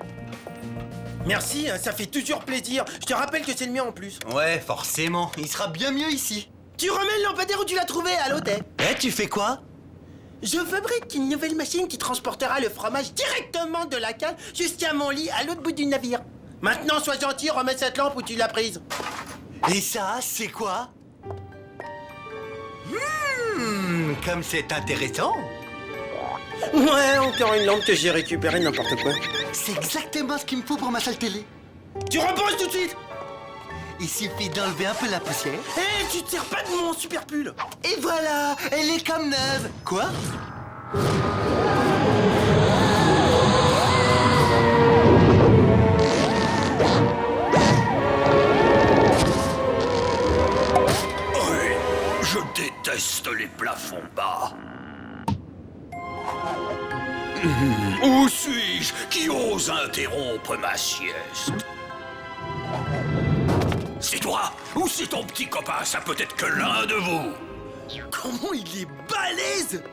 Merci, hein, ça fait toujours plaisir. Je te rappelle que c'est le mien en plus. Ouais, forcément. Il sera bien mieux ici. Tu remets le lampadaire où tu l'as trouvé, à l'hôtel. Eh, tu fais quoi? Je fabrique une nouvelle machine qui transportera le fromage directement de la cale jusqu'à mon lit à l'autre bout du navire. Maintenant, sois gentil, remets cette lampe où tu l'as prise. Et ça, c'est quoi? Comme c'est intéressant. Ouais, encore une lampe que j'ai récupérée, n'importe quoi. C'est exactement ce qu'il me faut pour ma salle télé. Tu reposes tout de suite. Il suffit d'enlever un peu la poussière. Hé, tu te sers pas de mon super pull. Et voilà, elle est comme neuve. Quoi? Je déteste les plafonds bas. Où suis-je qui ose interrompre ma sieste? C'est toi ou c'est ton petit copain? Ça peut être que l'un de vous. Comment il est balèze.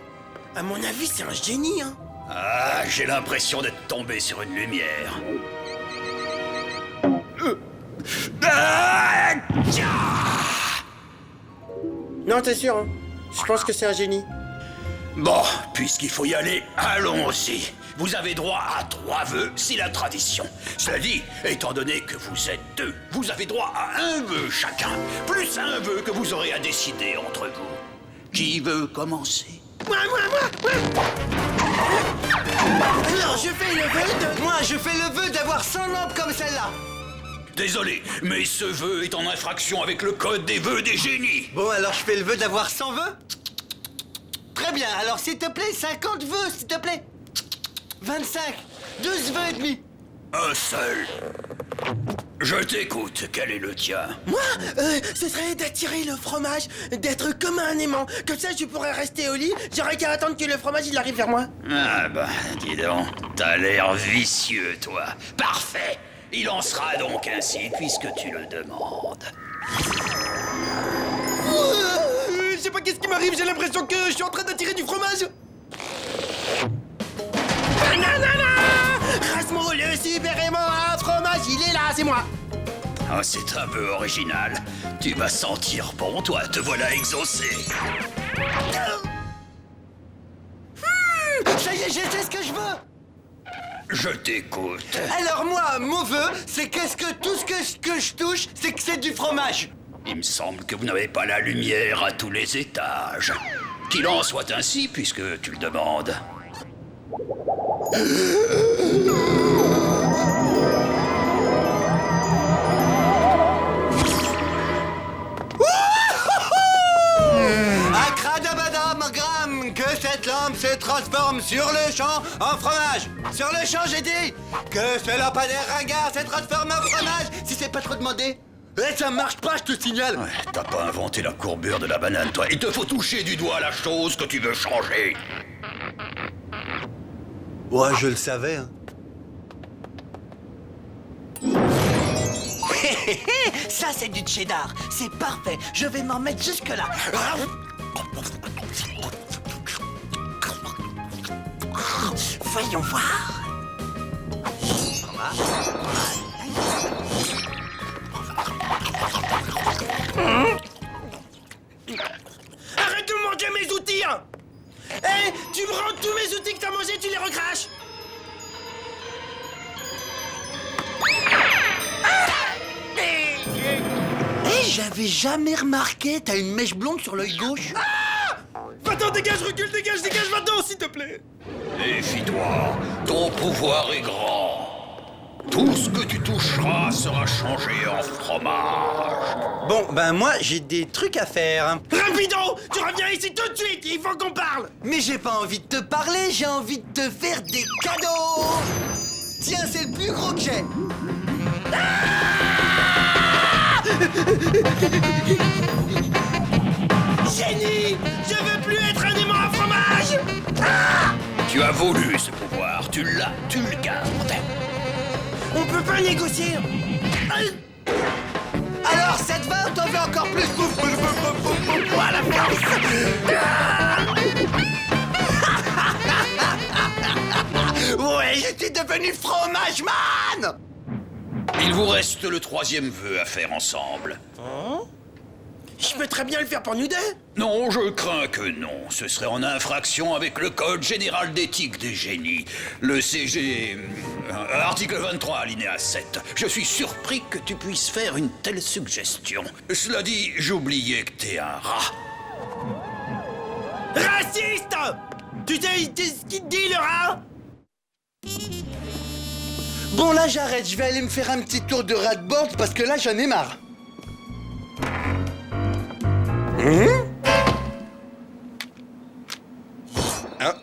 À mon avis, c'est un génie, hein. Ah, j'ai l'impression d'être tombé sur une lumière. Non, t'es sûr, hein. Je pense que c'est un génie. Bon, puisqu'il faut y aller, allons-y. Vous avez droit à 3 vœux, c'est la tradition. Cela dit, étant donné que vous êtes 2, vous avez droit à 1 vœu chacun, plus un vœu que vous aurez à décider entre vous. Qui veut commencer? Moi. Alors, je fais le vœu de... Moi, je fais le vœu d'avoir 100 lampes comme celle-là. Désolé, mais ce vœu est en infraction avec le code des vœux des génies. Bon, alors je fais le vœu d'avoir 100 vœux. Très bien, alors s'il te plaît, 50 vœux, s'il te plaît. 25, 12 vœux et demi. Un seul. Je t'écoute, quel est le tien? Moi, ce serait d'attirer le fromage, d'être comme un aimant. Comme ça, je pourrais rester au lit, j'aurais qu'à attendre que le fromage, il arrive vers moi. Ah bah, dis donc, t'as l'air vicieux, toi. Parfait. Il en sera donc ainsi, puisque tu le demandes. Je sais pas qu'est-ce qui m'arrive, j'ai l'impression que je suis en train d'attirer du fromage. Rasmo, le super aimant à fromage, il est là, c'est moi. Ah, c'est un peu original. Tu vas sentir bon, toi, te voilà exaucé. Ça y est, je sais ce que je veux. Je t'écoute. Alors moi, mon vœu, c'est qu'est-ce que tout ce que je touche, c'est que c'est du fromage. Il me semble que vous n'avez pas la lumière à tous les étages. Qu'il en soit ainsi, puisque tu le demandes. se transforme sur le champ en fromage. Sur le champ, j'ai dit. Que ce lampadaire ringard se transforme en fromage, si c'est pas trop demandé. Eh, ça marche pas, je te signale. Ouais, t'as pas inventé la courbure de la banane, toi. Il te faut toucher du doigt la chose que tu veux changer. Ouais, je le savais, hein. Ça, c'est du cheddar. C'est parfait. Je vais m'en mettre jusque-là. Voyons voir. Arrête de manger mes outils, hein. Eh, tu me rends tous mes outils que t'as mangés, tu les recraches. Eh, j'avais jamais remarqué, t'as une mèche blonde sur l'œil gauche. Va-t'en, dégage, recule, dégage, va-t'en, s'il te plaît. Méfie-toi, ton pouvoir est grand. Tout ce que tu toucheras sera changé en fromage. Bon, ben moi, j'ai des trucs à faire. Rapido, tu reviens ici tout de suite, il faut qu'on parle. Mais j'ai pas envie de te parler, j'ai envie de te faire des cadeaux. Tiens, c'est le plus gros que j'ai. Génie, je veux plus être un aimant à fromage. Tu as voulu ce pouvoir, tu l'as, tu le gardes. On peut pas négocier. Alors, ça te va ou t'en veux encore plus? Voilà, Ouais, je suis devenu fromage man. Il vous reste le troisième vœu à faire ensemble. Je peux très bien le faire pour nous deux. Non, je crains que non. Ce serait en infraction avec le Code général d'éthique des génies. Le CG... article 23, alinéa 7. Je suis surpris que tu puisses faire une telle suggestion. Cela dit, j'oubliais que t'es un rat. Raciste. Tu sais ce qu'il te dit, le rat? Bon, là, j'arrête. Je vais aller me faire un petit tour de rat-board parce que là, j'en ai marre. Ah.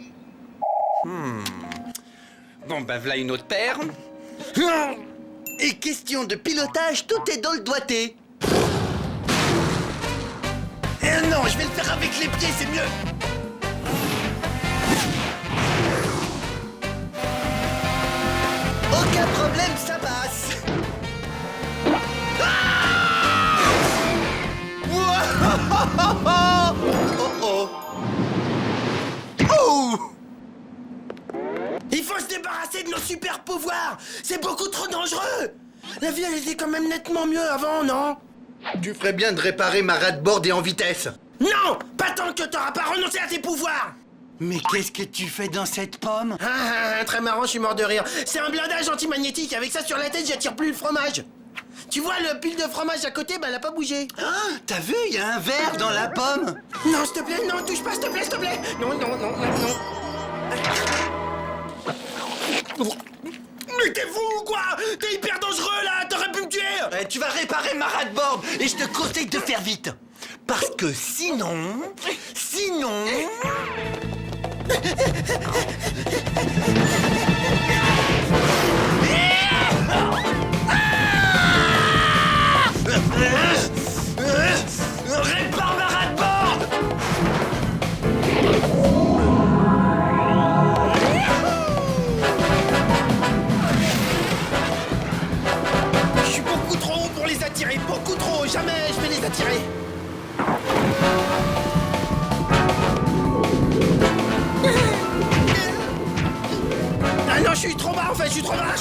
Bon, ben, voilà une autre paire. Et question de pilotage, tout est dans le doigté. Non, je vais le faire avec les pieds, c'est mieux. Aucun problème, ça passe. Oh. Il faut se débarrasser de nos super pouvoirs. C'est beaucoup trop dangereux. La vie, elle était quand même nettement mieux avant, non? Tu ferais bien de réparer ma rat-board et en vitesse. Non, pas tant que t'auras pas renoncé à tes pouvoirs. Mais qu'est-ce que tu fais dans cette pomme? Très marrant, je suis mort de rire. C'est un blindage antimagnétique. Avec ça sur la tête, j'attire plus le fromage. Tu vois, le pile de fromage à côté, bah, elle a pas bougé. T'as vu, il y a un verre dans la pomme. Non, s'il te plaît, non, touche pas, s'il te plaît. Non. Mais t'es fou ou quoi? T'es hyper dangereux, là. T'aurais pu me tuer. Tu vas réparer ma rat-board et je te conseille de faire vite. Parce que sinon... Répare ma rat-board. Je suis beaucoup trop haut pour les attirer. Beaucoup trop. Jamais je vais les attirer. Ah non, je suis trop bas en fait. Je suis trop bas.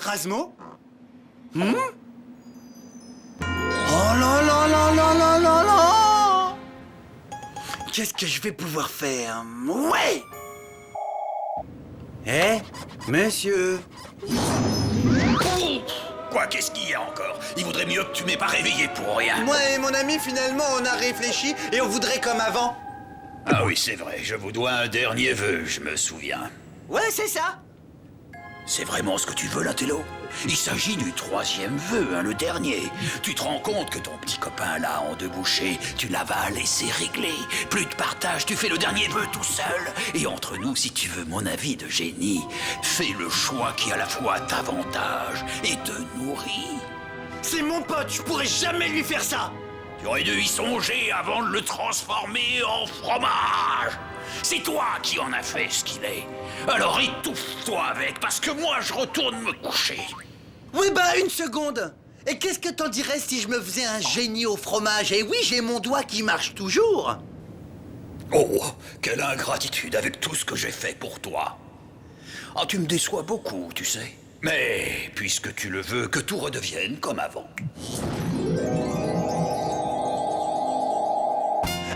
Rasmo? Oh là là là là là là là! qu'est-ce que je vais pouvoir faire? Ouais! Eh, monsieur? Quoi, qu'est-ce qu'il y a encore? Il vaudrait mieux que tu m'aies pas réveillé pour rien. Moi et mon ami, finalement, on a réfléchi et on voudrait comme avant. Ah oui, c'est vrai, je vous dois un dernier vœu, je me souviens. Ouais, c'est ça. C'est vraiment ce que tu veux, l'Intello? Il s'agit du 3e vœu, hein, le dernier. Tu te rends compte que ton petit copain là, en 2 bouchées, tu l'avales et c'est réglé. Plus de partage, tu fais le dernier vœu tout seul. Et entre nous, si tu veux mon avis de génie, fais le choix qui à la fois t'avantage et te nourrit. C'est mon pote, je pourrais jamais lui faire ça. Tu aurais dû y songer avant de le transformer en fromage. C'est toi qui en as fait ce qu'il est. Alors étouffe-toi avec, parce que moi je retourne me coucher. Oui, bah, une seconde. Et qu'est-ce que t'en dirais si je me faisais un génie au fromage? Et oui, j'ai mon doigt qui marche toujours. Oh, quelle ingratitude avec tout ce que j'ai fait pour toi. Ah, tu me déçois beaucoup, tu sais. Mais, puisque tu le veux, que tout redevienne comme avant.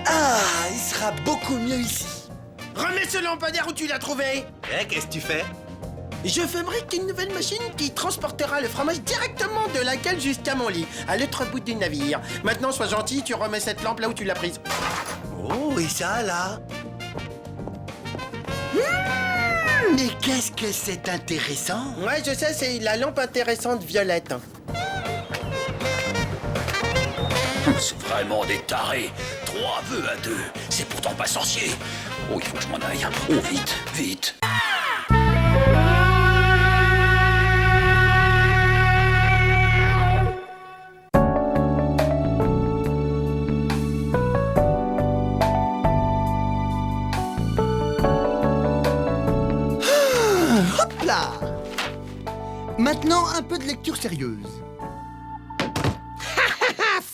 Ah, il sera beaucoup mieux ici. Remets ce lampadaire où tu l'as trouvé. Eh, qu'est-ce que tu fais? Je fabrique une nouvelle machine qui transportera le fromage directement de la cale jusqu'à mon lit, à l'autre bout du navire. Maintenant, sois gentil, tu remets cette lampe là où tu l'as prise. Oh, et ça, là? Mais qu'est-ce que c'est intéressant? Ouais, je sais, c'est la lampe intéressante violette. C'est vraiment des tarés. 3 vœux à 2. C'est pourtant pas sorcier. Oh, il faut que je m'en aille. Oh, vite, vite. Hop là! Maintenant, un peu de lecture sérieuse.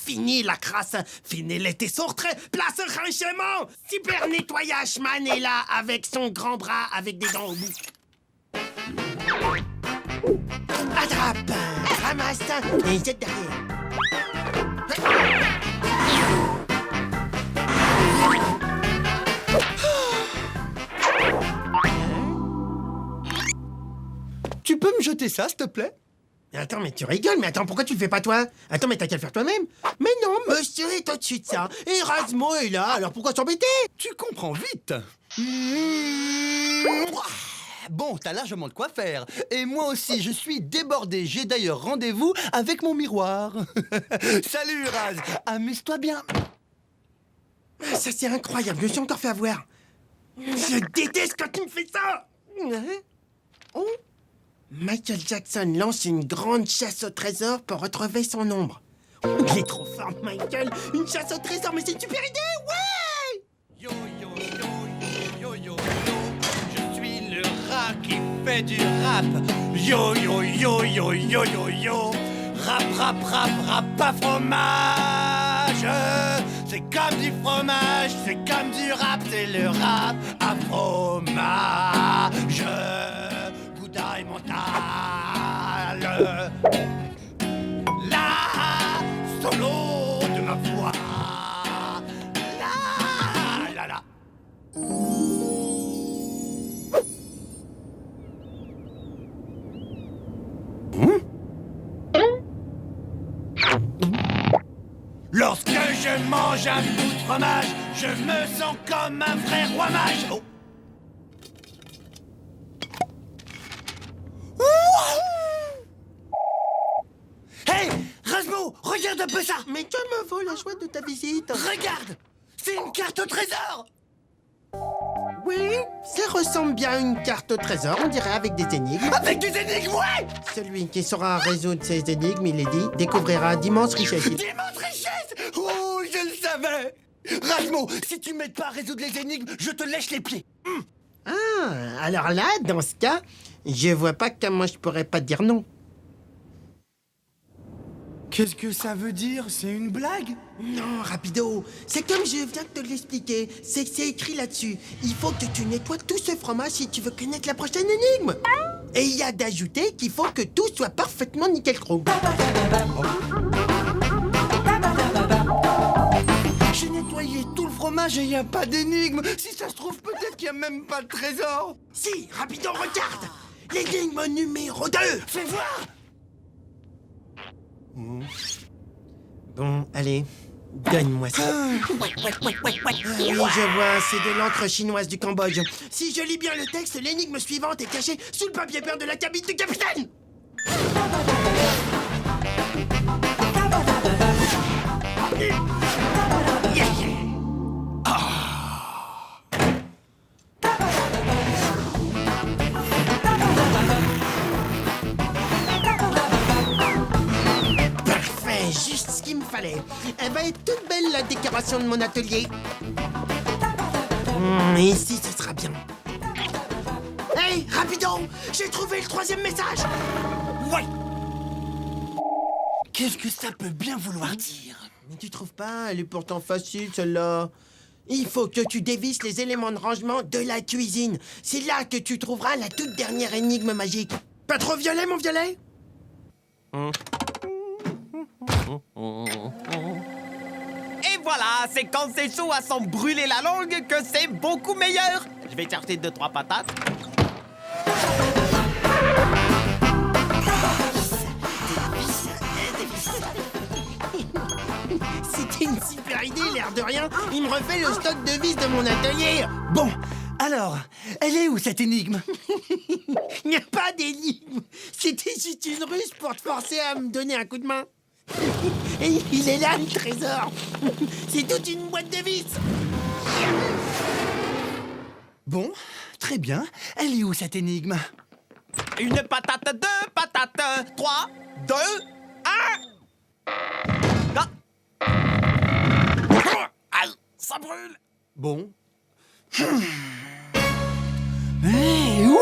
Fini la crasse, fini les sortrait, place rangement. Super nettoyage man est là avec son grand bras avec des dents au bout. Attrape, ramasse et jette derrière. Tu peux me jeter ça, s'il te plaît? Attends, mais tu rigoles, mais attends, pourquoi tu le fais pas toi? Attends, mais t'as qu'à le faire toi-même. Mais non, monsieur est au-dessus de ça. Et Erasmo est là, alors pourquoi s'embêter? Tu comprends vite. Bon, t'as largement de quoi faire. Et moi aussi, je suis débordé. J'ai d'ailleurs rendez-vous avec mon miroir. Salut, Raz. Amuse-toi bien. Ah, ça, c'est incroyable, je me suis encore fait avoir. Je déteste quand tu me fais ça. Oh. Michael Jackson lance une grande chasse au trésor pour retrouver son ombre. Il est trop fort, Michael. Une chasse au trésor, mais c'est une super idée, ouais. Yo, yo, yo, yo, yo, yo, yo. Je suis le rat qui fait du rap. Yo, yo, yo, yo, yo, yo, yo. Rap, rap, rap, rap à fromage. C'est comme du fromage, c'est comme du rap, c'est le rap à fromage. Gouda et mental. La solo de ma voix. La la la. Lorsque je mange un bout de fromage, je me sens comme un vrai roi mage. Oh. Hey, Rasmo, regarde un peu ça. Mais que me vaut la joie de ta visite? Regarde, c'est une carte au trésor. Oui, ça ressemble bien à une carte au trésor, on dirait, avec des énigmes. Avec des énigmes, ouais. Celui qui saura résoudre ces énigmes, il est dit, découvrira d'immenses richesses. D'immenses richesses. Oh, je le savais. Rasmo, si tu m'aides pas à résoudre les énigmes, je te lèche les pieds. Ah, alors là, dans ce cas, je vois pas comment je pourrais pas dire non. Qu'est-ce que ça veut dire? C'est une blague? Non, rapido, c'est comme je viens de te l'expliquer, c'est écrit là-dessus. Il faut que tu nettoies tout ce fromage si tu veux connaître la prochaine énigme. Et il y a d'ajouter qu'il faut que tout soit parfaitement nickel chrome. J'ai nettoyé tout le fromage dommage, il n'y a pas d'énigme. Si ça se trouve, peut-être qu'il n'y a même pas de trésor. Si, Rapido, regarde. L'énigme numéro 2. Fais voir. Bon, allez, donne-moi ça. Oui, je vois, c'est de l'encre chinoise du Cambodge. Si je lis bien le texte, l'énigme suivante est cachée sous le papier peint de la cabine du capitaine. Parfait, juste ce qu'il me fallait. Elle va être toute belle, la décoration de mon atelier. Ici, ce sera bien. Hey, rapido, j'ai trouvé le 3e message. Ouais. Qu'est-ce que ça peut bien vouloir dire? Mais tu trouves pas? Elle est pourtant facile, celle-là. Il faut que tu dévisses les éléments de rangement de la cuisine. C'est là que tu trouveras la toute dernière énigme magique. Pas trop violet, mon violet? Et voilà, c'est quand c'est chaud à s'en brûler la langue que c'est beaucoup meilleur. Je vais chercher 2-3 patates. C'était une super idée, l'air de rien. Il me refait le stock de vis de mon atelier. Bon, alors, elle est où cette énigme? Il n'y a pas d'énigme. C'était juste une ruse pour te forcer à me donner un coup de main. Et il est là, le trésor. C'est toute une boîte de vis. Bon, très bien. Elle est où cette énigme? Une patate, 2 patates, 3, 2, 1. Ah. Aïe, ça brûle. Bon. Hey, ouais!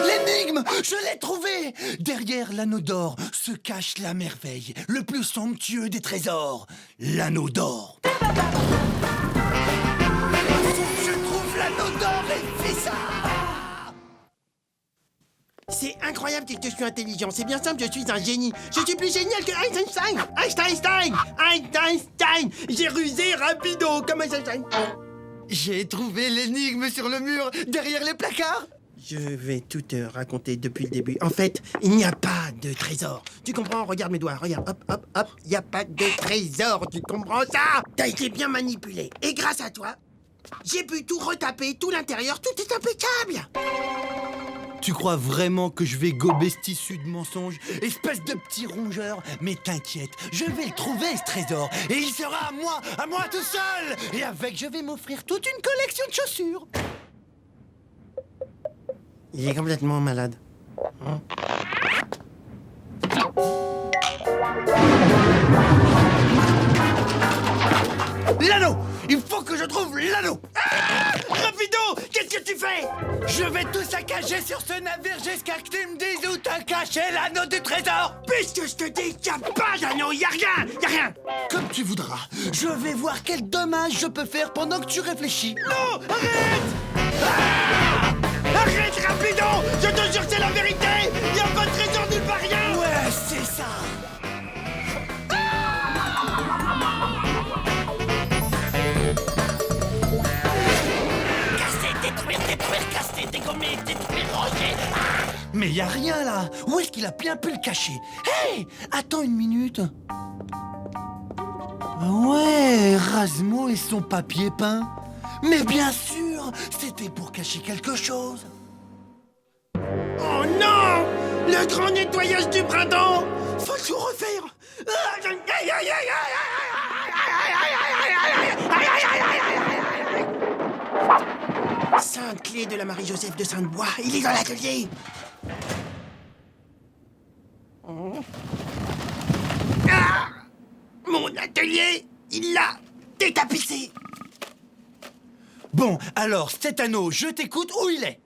L'énigme! Je l'ai trouvée! Derrière l'anneau d'or se cache la merveille, le plus somptueux des trésors, l'anneau d'or. Je trouve l'anneau d'or et fais ça! C'est incroyable que je suis intelligent. C'est bien simple, je suis un génie. Je suis plus génial que Einstein. Einstein. J'ai rusé rapido comme Einstein. J'ai trouvé l'énigme sur le mur, derrière les placards. Je vais tout te raconter depuis le début. En fait, il n'y a pas de trésor. Tu comprends? Regarde mes doigts, regarde. Hop, hop, hop. Il n'y a pas de trésor. Tu comprends ça? T'as été bien manipulé. Et grâce à toi, j'ai pu tout retaper, tout l'intérieur. Tout est impeccable. Tu crois vraiment que je vais gober ce tissu de mensonges? Espèce de petit rongeur. Mais t'inquiète, je vais le trouver ce trésor. Et il sera à moi tout seul. Et avec, je vais m'offrir toute une collection de chaussures. Il est complètement malade. L'anneau! Il faut que je trouve l'anneau! Rapido! Qu'est-ce que tu fais? Je vais tout saccager sur ce navire jusqu'à que tu me dises où t'as caché l'anneau du trésor! Puisque je te dis qu'il n'y a pas d'anneau, il n'y a rien! Comme tu voudras. Je vais voir quel dommage je peux faire pendant que tu réfléchis. Non! Arrête! Arrête, Rapido! Je te jure, c'est la vérité! Il n'y a pas de trésor nulle part, rien! Ouais, c'est ça! Détruire, casser, dégommer, détruire, ranger. Mais y a rien là! Où est-ce qu'il a bien pu le cacher? Hey! Attends une minute! Ouais, Razmo et son papier peint. Mais bien sûr, c'était pour cacher quelque chose. Oh non! Le grand nettoyage du printemps! Faut tout refaire! Sainte clé de la Marie-Joseph de Sainte-Bois, il est dans l'atelier! Ah! Mon atelier, il l'a détapissé! Bon, alors, cet anneau, je t'écoute, où il est?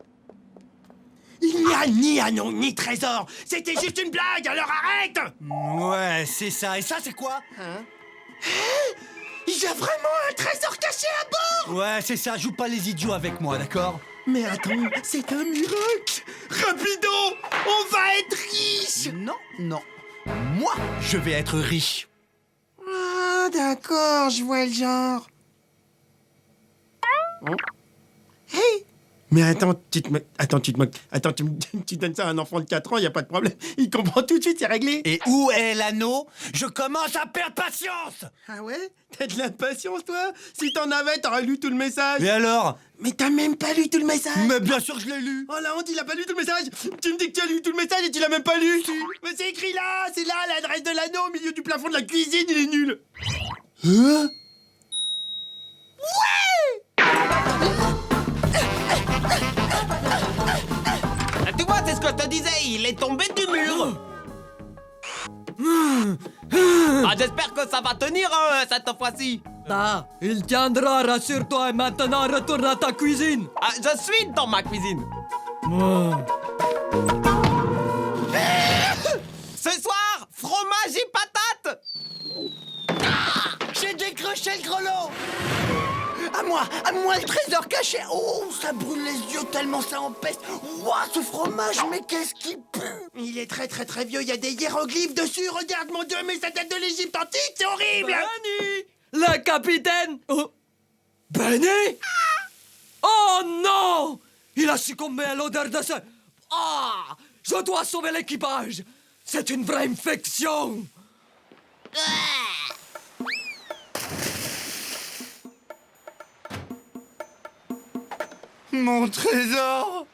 Il n'y a ni anneau ni trésor! C'était juste une blague, alors arrête! Ouais, c'est ça. Et ça, c'est quoi? Il y a vraiment un trésor caché à bord! Ouais, c'est ça. Joue pas les idiots avec moi, d'accord? Mais attends, c'est un miracle! Rapido! On va être riche! Non. Moi, je vais être riche. Ah, d'accord, je vois le genre. Hey! Mais attends, tu te moques. Attends, tu donnes ça à un enfant de 4 ans, y a pas de problème. Il comprend tout de suite, c'est réglé. Et où est l'anneau? Je commence à perdre patience. Ah ouais? T'as de l'impatience, toi? Si t'en avais, t'aurais lu tout le message. Et alors? Mais t'as même pas lu tout le message. Mais bien sûr que je l'ai lu. Oh la honte, il a pas lu tout le message. Tu me dis que tu as lu tout le message et tu l'as même pas lu. Mais c'est écrit là, c'est là l'adresse de l'anneau au milieu du plafond de la cuisine, il est nul. Hein? Tu vois, c'est ce que je te disais, il est tombé du mur. Ah, j'espère que ça va tenir cette fois-ci. Ah, il tiendra, rassure-toi, et maintenant retourne à ta cuisine. Ah, je suis dans ma cuisine. Ce soir, fromage et patates. J'ai décroché le grelot. À moi le trésor caché. Oh, ça brûle les yeux tellement ça empeste. Ouah, ce fromage, mais qu'est-ce qu'il pue. Il est très très très vieux, il y a des hiéroglyphes dessus. Regarde mon Dieu, mais ça date de l'Égypte antique, c'est horrible. Benny, le capitaine. Oh. Benny. Oh non, il a succombé à l'odeur de ce... Ah, je dois sauver l'équipage. C'est une vraie infection. Mon trésor.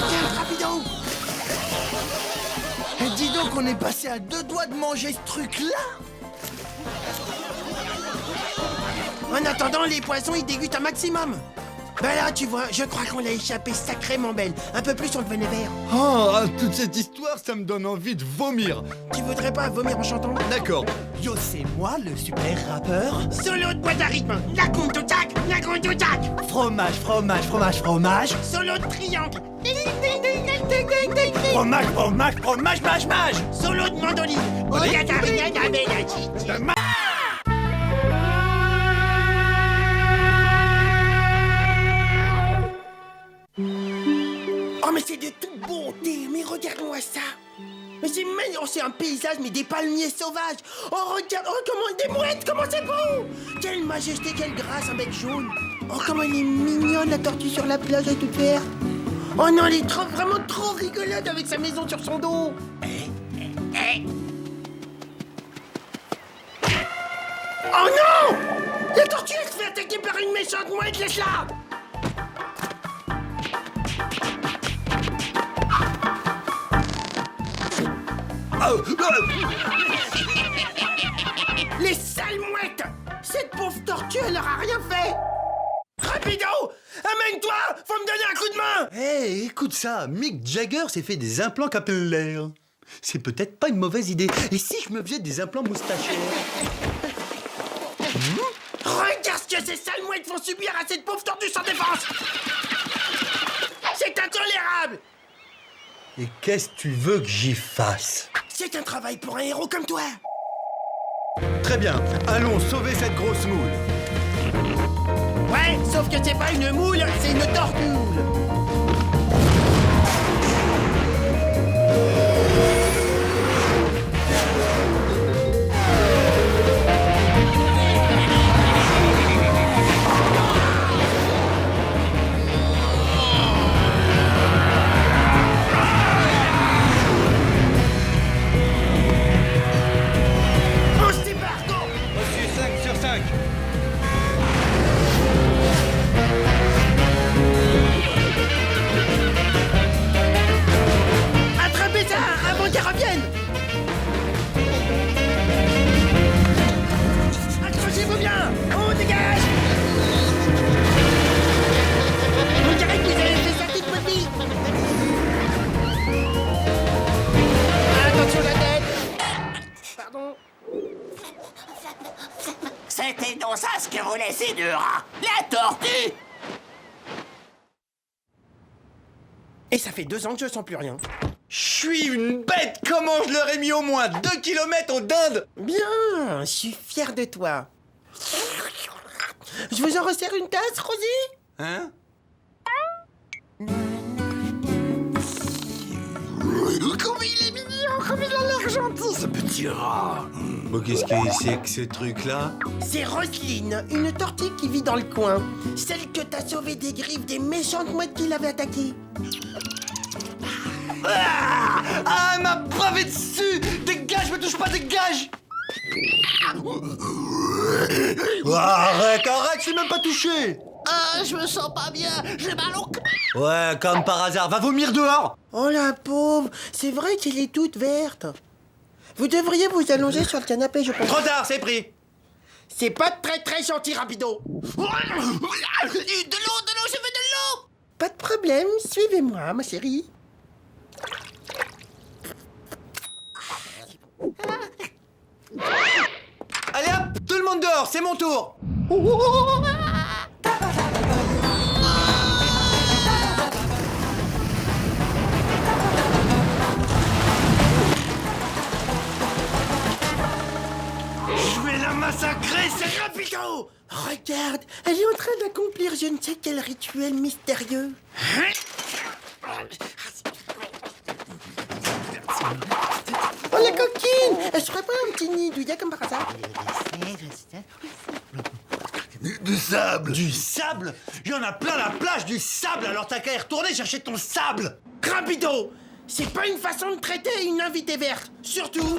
Tiens, rapido. Et dis donc, on est passé à 2 doigts de manger ce truc-là. En attendant, les poissons, ils dégustent un maximum. Ben là, tu vois, je crois qu'on l'a échappé sacrément belle. Un peu plus, on devenait vert. Oh, toute cette histoire, ça me donne envie de vomir. Tu voudrais pas vomir en chantant? D'accord. Yo, c'est moi, le super rappeur. Solo de boîte à rythme. La tac, la tac. Fromage, fromage, fromage, fromage. Solo de triangle. Fromage, fromage, fromage, mage, mage. Solo de mandoline. Oh, mais c'est de toute beauté. Mais regarde-moi ça. Mais c'est magnifique. Oh, c'est un paysage, mais des palmiers sauvages. Oh, regarde. Oh, comment des mouettes. Comment c'est beau. Quelle majesté, quelle grâce, un bec jaune. Oh, comment elle est mignonne, la tortue sur la plage est toute verte. Oh non, elle est vraiment trop rigolote avec sa maison sur son dos. Oh non! La tortue, elle se fait attaquer par une méchante mouette, laisse-la! Les sales mouettes! Cette pauvre tortue, elle leur a rien fait! Rapido! Amène-toi! Faut me donner un coup de main! Hé, écoute ça, Mick Jagger s'est fait des implants capillaires. C'est peut-être pas une mauvaise idée. Et si je me faisais des implants moustachaires? Regarde ce que ces sales mouettes font subir à cette pauvre tortue sans défense! C'est intolérable! Et qu'est-ce que tu veux que j'y fasse? C'est un travail pour un héros comme toi! Très bien, allons sauver cette grosse moule. Ouais, sauf que c'est pas une moule, c'est une tortue! Accrochez-vous bien! On dégage! On dirait que vous avez fait ça toute votre vie! Attention la tête! Pardon? C'était donc ça ce que vous laissez de rat. La tortue. Et ça fait 2 ans que je sens plus rien. Je suis une bête. Comment je leur ai mis au moins 2 kilomètres aux dindes? Bien, je suis fier de toi. Je vous en resserre une tasse, Rosie? Hein? Comment il est mignon! comme il a l'air gentil, ce petit rat. Bon, qu'est-ce que c'est que ce truc-là? C'est Roselyne, une tortue qui vit dans le coin. Celle que t'as sauvée des griffes des méchantes mouettes qui l'avaient attaquée. Ah, elle m'a bavé dessus. Dégage, me touche pas, dégage. Arrête, je suis même pas touché. Je me sens pas bien, j'ai mal au cœur. Ouais, comme par hasard, va vomir dehors. Oh la pauvre, c'est vrai qu'elle est toute verte. Vous devriez vous allonger sur le canapé, je pense. Trop tard, c'est pris. C'est pas très gentil, Rapido. De l'eau, je veux de l'eau. Pas de problème, suivez-moi, ma chérie. Allez hop, tout le monde dehors, c'est mon tour. Je vais la massacrer, c'est Rapido. Regarde, elle est en train d'accomplir je ne sais quel rituel mystérieux. Oh la coquine, elle se ferait pas un petit nid douillet comme par hasard? Du sable. Du sable? Il y en a plein la plage du sable, alors t'as qu'à y retourner chercher ton sable. Rapido, c'est pas une façon de traiter une invitée verte. Surtout,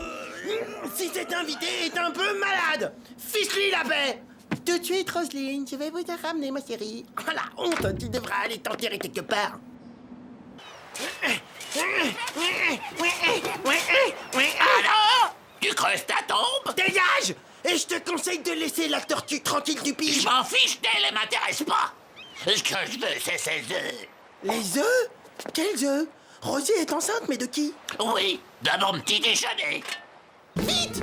si cette invitée est un peu malade. Fiche-lui la paix. Tout de suite, Roselyne, je vais vous ramener, ma chérie. Oh la honte, tu devras aller t'enterrer quelque part. Alors, tu creuses ta tombe? Dégage! Et je te conseille de laisser la tortue tranquille du Je pige. m'en fiche d'elle, elle m'intéresse pas. Ce que je veux, c'est ses œufs. Les œufs? Quels œufs? Rosie est enceinte, mais de qui? Oui, de mon petit déjeuner. Vite!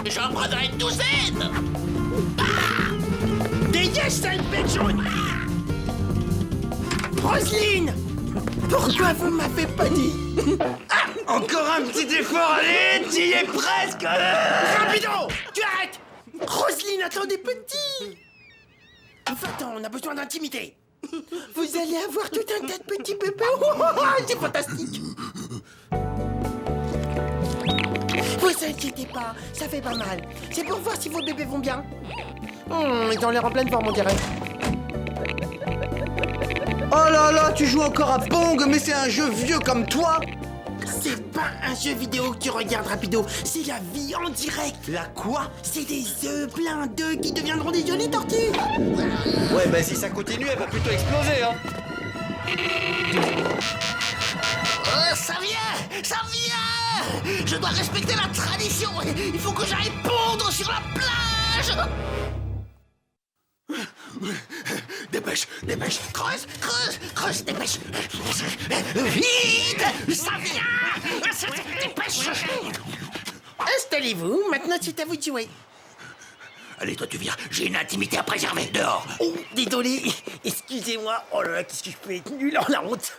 J'en prendrai une douzaine. Dégage, sale bête jaune! Roselyne! Pourquoi vous m'avez pas dit? Encore un petit effort, allez, tu y es presque. Rapido! Tu arrêtes! Roselyne, attendez, petit! Va-t'en, on a besoin d'intimité. Vous allez avoir tout un tas de petits bébés. C'est fantastique. Vous inquiétez pas, ça fait pas mal. C'est pour voir si vos bébés vont bien. Ils ont l'air en pleine forme, on dirait. Oh là là, tu joues encore à Pong, mais c'est un jeu vieux comme toi. C'est pas un jeu vidéo que tu regardes, Rapido. C'est la vie en direct. La quoi? C'est des œufs, plein d'œufs qui deviendront des jolies tortues. Ouais, bah si ça continue, elle va plutôt exploser, hein. Ça vient. Je dois respecter la tradition. Il faut que j'aille pondre sur la plage. Dépêche, creuse, dépêche. Vite, ça vient. Dépêche. Installez-vous, maintenant c'est à vous de jouer. Allez, toi tu viens, j'ai une intimité à préserver, dehors. Oh, désolé, excusez-moi. Oh là là, qu'est-ce que je peux être nul en la honte.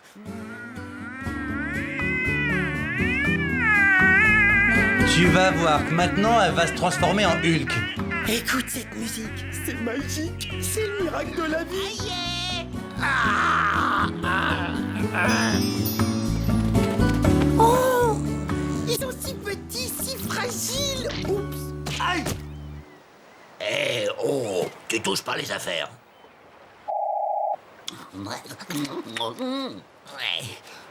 Tu vas voir que maintenant, elle va se transformer en Hulk. Écoute cette musique, c'est magique, c'est le miracle de la vie. Oh, ils sont si petits, si fragiles. Oups. Aïe! Eh, oh, tu touches pas les affaires. Ouais.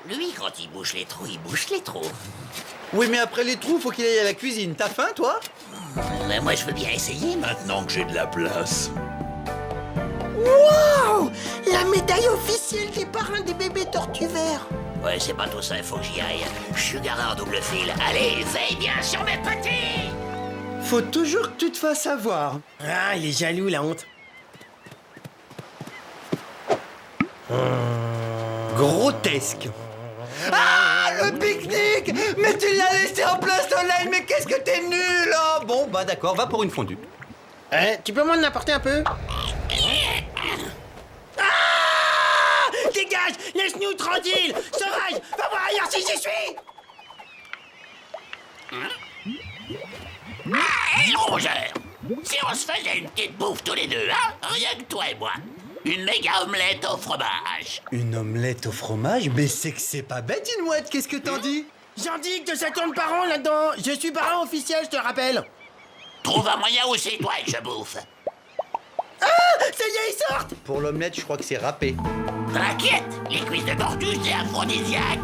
Lui, quand il bouche les trous, il bouche les trous. Oui, mais après les trous, faut qu'il aille à la cuisine. T'as faim, toi? Mais moi, je veux bien essayer maintenant que j'ai de la place. Wow, la médaille officielle des parrains des bébés tortues verts. Ouais, c'est pas tout ça, il faut que j'y aille. Je suis garé en double fil. Allez, veille bien sur mes petits. Faut toujours que tu te fasses avoir. Ah, il est jaloux, la honte. Grotesque. Ah, le pique-nique! Mais tu l'as laissé en plein soleil, mais qu'est-ce que t'es nul, oh! Bon, bah d'accord, va pour une fondue. Tu peux m'en apporter un peu? Ah! Dégage! Laisse-nous tranquille! Sauvage! Va voir ailleurs si j'y suis! Hé, Roger! Si on se faisait une petite bouffe tous les deux, hein? Rien que toi et moi. Une méga omelette au fromage. Une omelette au fromage? Mais c'est que c'est pas bête, une mouette, qu'est-ce que t'en dis? J'indique que ça tourne par an là-dedans. Je suis parrain officiel, je te rappelle. Trouve un moyen aussi, toi, et je bouffe. Ah, ça y est, ils sortent. Pour l'omelette, je crois que c'est râpé. T'inquiète, les cuisses de tortue, c'est aphrodisiaque.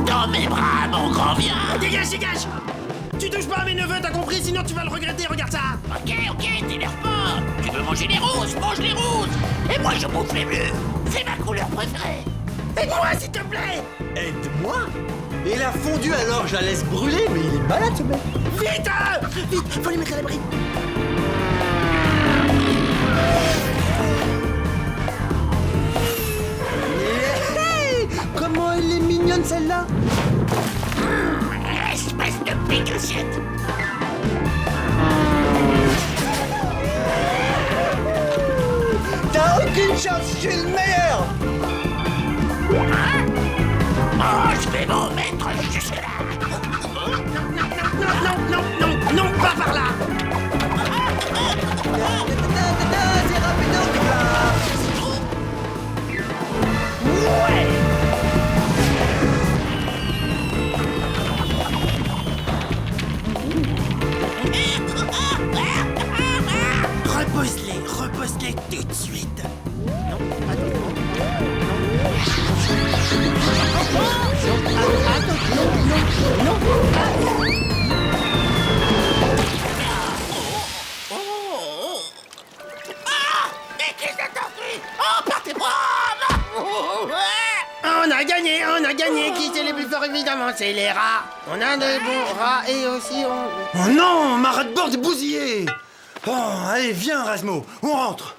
Dans mes bras, mon grand viens. Dégage, dégage. Tu touches pas à mes neveux, t'as compris? Sinon tu vas le regretter, regarde ça. Ok, t'énerve pas. Tu veux manger les roses, mange les roses. Et moi, je bouffe les bleus. C'est ma couleur préférée. Aide-moi, s'il te plaît. Aide-moi. Et la fondue alors, je la laisse brûler, mais il est malade ce mec. Vite, vite, faut les mettre à l'abri. Hey, comment elle est mignonne celle-là. Espèce de pécassiette. T'as aucune chance, je suis le meilleur. Oh, je vais m'en mettre jusque-là. Non, pas par là. C'est rapido. Ouais. Repose-les tout de suite. Non, attends, Mais qu'est-ce que t'as fait? Oh, partez-moi. on a gagné. Qui c'est les plus forts, évidemment? C'est les rats. On a des bons rats et aussi on... Oh non, ma rat de bord est bousillée. Oh, allez, viens, Razmo, on rentre.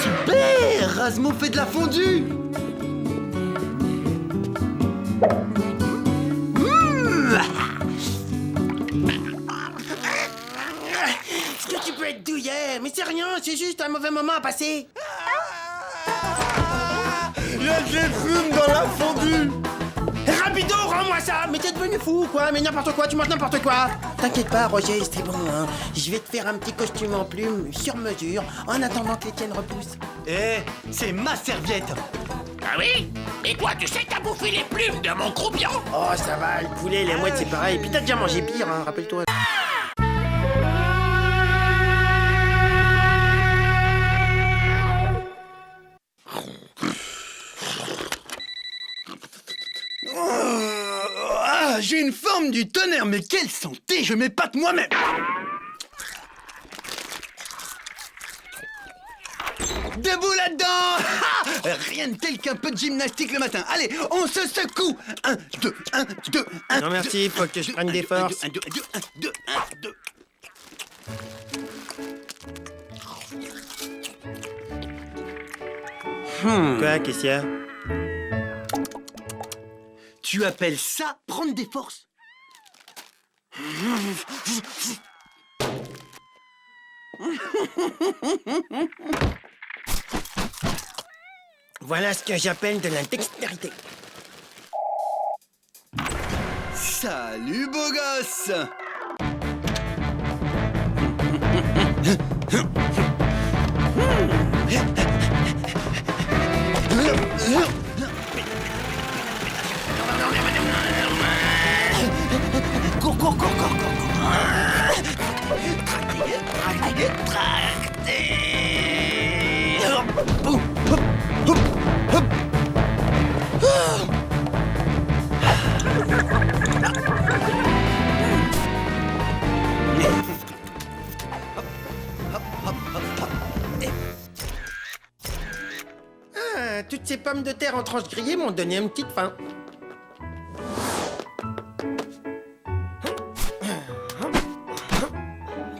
Super, Razmo fait de la fondue. Est-ce que tu peux être douillet? Mais c'est rien, c'est juste un mauvais moment à passer. Il y a des fumes dans la fondue. Rapido, rends-moi ça. Mais t'es devenu fou, quoi. Mais n'importe quoi, tu manges n'importe quoi. T'inquiète pas, Roger, c'est bon, hein. Je vais te faire un petit costume en plume, sur mesure, en attendant que les tiennes repoussent. Eh, c'est ma serviette. Ah oui? Et toi, tu sais t'as bouffé les plumes de mon croupion? Oh, ça va, le poulet, les mouettes, c'est pareil. Puis t'as déjà mangé pire, hein, rappelle-toi. J'ai une forme du tonnerre, mais quelle santé, je m'épate moi-même. Debout là-dedans. Rien de tel qu'un peu de gymnastique le matin. Allez, on se secoue. 1, 2, 1, 2, 1. Non merci, faut que je prenne des forces. 1, 2, 1, 2, 1, 2. Quoi, qu'est-ce qu'il y a? Tu appelles ça prendre des forces? Voilà ce que j'appelle de la dextérité. Salut, beau gosse. Ah, toutes ces pommes de terre en tranches grillées m'ont donné une petite faim.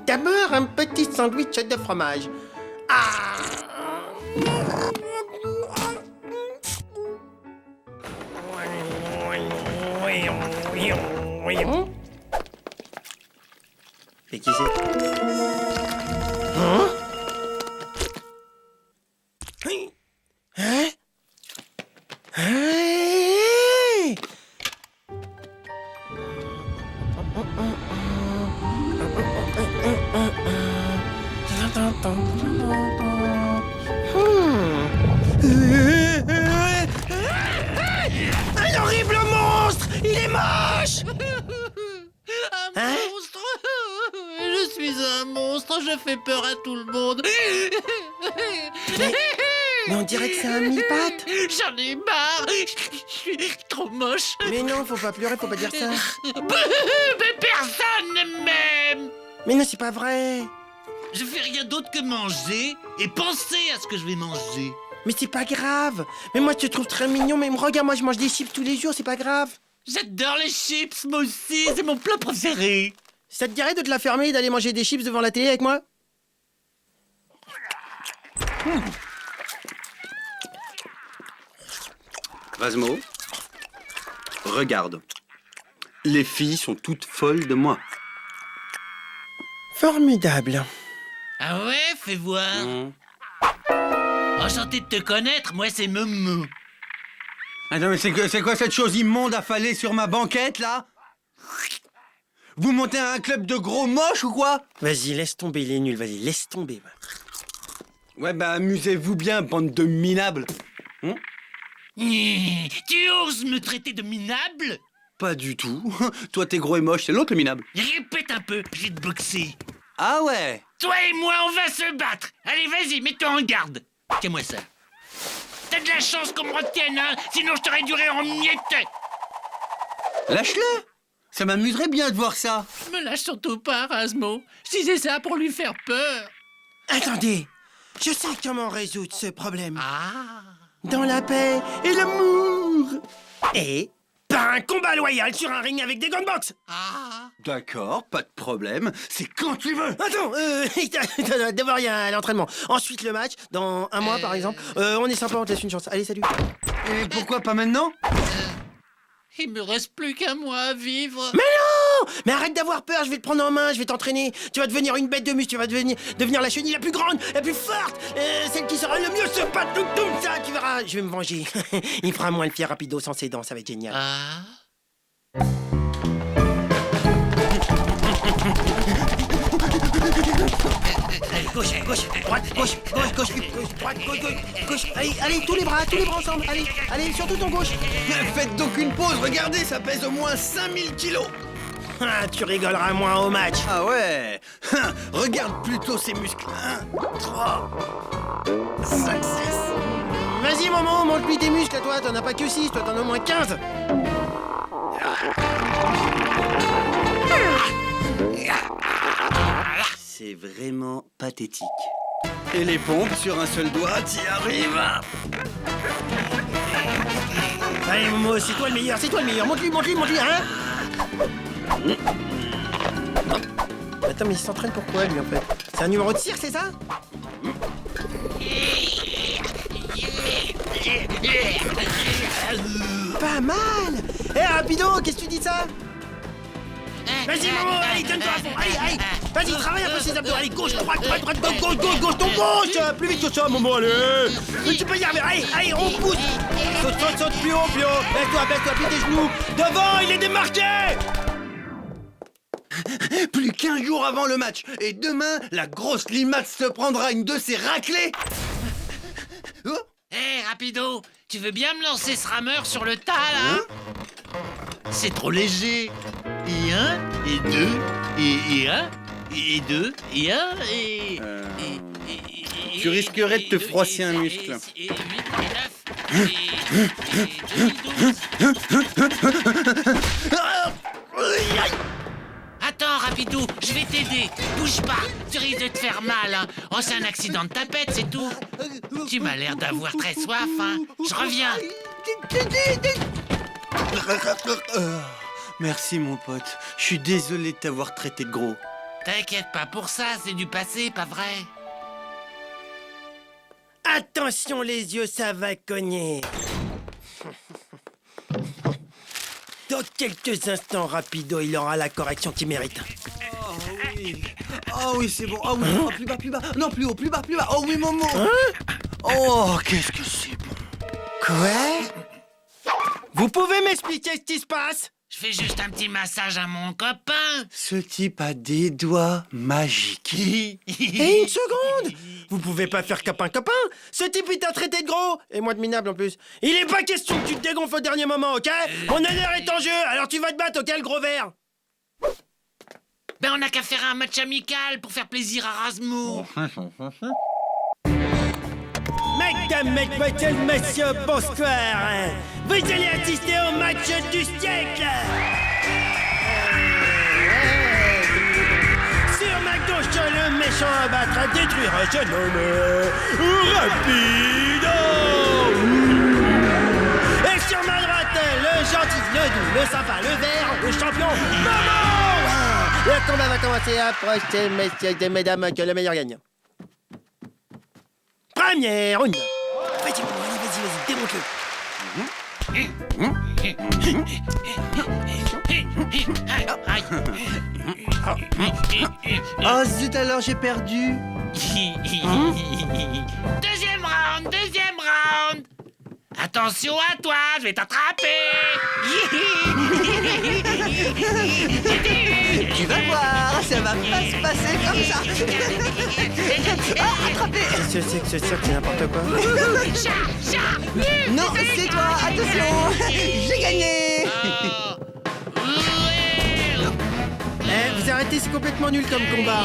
D'abord, un petit sandwich de fromage. Ah! Et qui c'est? Hein? Hein? Hey! Un horrible monstre! Il est moche! Un monstre. Je suis un monstre, je fais peur à tout le monde. Mais on dirait que c'est un mille-pattes. J'en ai marre. Je suis trop moche. Mais non, faut pas pleurer, faut pas dire ça. Mais personne ne m'aime. Mais non, c'est pas vrai. Je fais rien d'autre que manger et penser à ce que je vais manger. Mais c'est pas grave. Mais moi, je te trouve très mignon. Mais regarde, moi, je mange des chips tous les jours, c'est pas grave. J'adore les chips, moi aussi, c'est mon plat préféré. Ça te dirait de te la fermer et d'aller manger des chips devant la télé avec moi? Razmo, regarde. Les filles sont toutes folles de moi. Formidable. Ah ouais, fais voir. Enchanté de te connaître, moi c'est Momo. Attends, mais c'est quoi cette chose immonde affalée sur ma banquette, là? Vous montez à un club de gros moches ou quoi? Vas-y, laisse tomber les nuls, vas-y, laisse tomber. Ouais, bah amusez-vous bien, bande de minables. Tu oses me traiter de minable? Pas du tout. Toi, t'es gros et moche, c'est l'autre le minable. Répète un peu, je vais te boxer. Ah ouais? Toi et moi, on va se battre. Allez, vas-y, mets-toi en garde. Tiens-moi ça. T'as de la chance qu'on me retienne, hein? Sinon, je te réduirais en miettes. Lâche-le! Ça m'amuserait bien de voir ça. Me lâche surtout pas, Razmo. Je disais ça pour lui faire peur. Attendez, je sais comment résoudre ce problème. Ah. Dans la paix et l'amour. Et par un combat loyal sur un ring avec des gunbox. Ah. D'accord, pas de problème. C'est quand tu veux. Attends, d'abord il y a l'entraînement. Ensuite le match, dans un mois par exemple. On est sympa, on te laisse une chance. Allez, salut. Et pourquoi pas maintenant? Il me reste plus qu'un mois à vivre. Mais non! Mais arrête d'avoir peur, je vais te prendre en main, je vais t'entraîner. Tu vas devenir une bête de muscle, tu vas devenir la chenille la plus grande, la plus forte, celle qui sera le mieux se battre, tout ça, tu verras. Je vais me venger. Il fera moins le fier rapido sans ses dents, ça va être génial. Ah. Allez, gauche, droite, gauche. Allez, tous les bras ensemble. Allez, surtout ton gauche. Faites donc une pause, regardez, ça pèse au moins 5000 kilos. Ah, tu rigoleras moins au match. Ah ouais. Regarde plutôt ces muscles. 1, 3, 5, 6. Vas-y, maman, montre-lui tes muscles à toi. T'en as pas que 6, toi t'en as au moins 15. C'est vraiment pathétique. Et les pompes sur un seul doigt, t'y arrives. Allez, Momo, c'est toi le meilleur. Montre-lui, hein. Attends, mais il s'entraîne pourquoi, lui, en fait? C'est un numéro de cirque, c'est ça? Pas mal. Hé, rapido, qu'est-ce que tu dis de ça? Vas-y, Momo, allez, donne-toi à fond. Allez. Vas-y, travaille un peu ses abdos. Allez, gauche, droite, gauche, ton gauche. Plus vite que ça, Momo, allez. Tu peux y arriver. Allez, on pousse. Saute, plus haut. Baisse-toi, plie tes genoux. Devant, il est démarqué. Plus qu'1 jour avant le match. Et demain, la grosse limace se prendra une de ces raclées. Hé, Rapido, tu veux bien me lancer ce rameur sur le tas, là? C'est trop léger. Et 1, et 2, et 1, et 2, et 1, et... Tu risquerais de te froisser un muscle. Et 8, et 9, Attends, Rapidou, je vais t'aider. Bouge pas, tu risques de te faire mal, hein. Oh, c'est un accident de tapette, c'est tout. Tu m'as l'air d'avoir très soif, hein. Je reviens. Merci, mon pote. Je suis désolé de t'avoir traité de gros. T'inquiète pas pour ça, c'est du passé, pas vrai? Attention les yeux, ça va cogner. Dans quelques instants, Rapido, il aura la correction qu'il mérite. Oh oui, c'est bon. Oh oui, oh, plus bas. Non, plus haut, plus bas. Oh oui, Momo. Oh, qu'est-ce que c'est bon. Quoi? Vous pouvez m'expliquer ce qui se passe? Je fais juste un petit massage à mon copain. Ce type a des doigts magiques. Et une seconde! Vous pouvez pas faire copain-copain! Ce type il t'a traité de gros! Et moi de minable en plus. Il est pas question que tu te dégonfles au dernier moment, ok? Mon honneur est en jeu, alors tu vas te battre, ok, le gros verre? Ben on a qu'à faire un match amical pour faire plaisir à Razmo. Mesdames, mesdemoiselles, messieurs, bonsoir! Vous allez assister au match du siècle! Sur ma gauche, le méchant à battre, à détruire, je nomme Rapido! Et sur ma droite, le gentil, le doux, le sympa, le vert, le champion, Maman! Le combat va commencer, approchez, messieurs et mesdames, que le meilleur gagne. Première round. Vas-y, démonte-le. Oh zut, alors j'ai perdu. Deuxième round. Attention à toi, je vais t'attraper. Tu vas voir, ça va pas se passer comme ça. Ah, attrapé. Qu'est-ce que c'est que ce cirque, c'est n'importe quoi. Non, c'est toi, attention. J'ai gagné. Vous arrêtez, c'est complètement nul comme combat.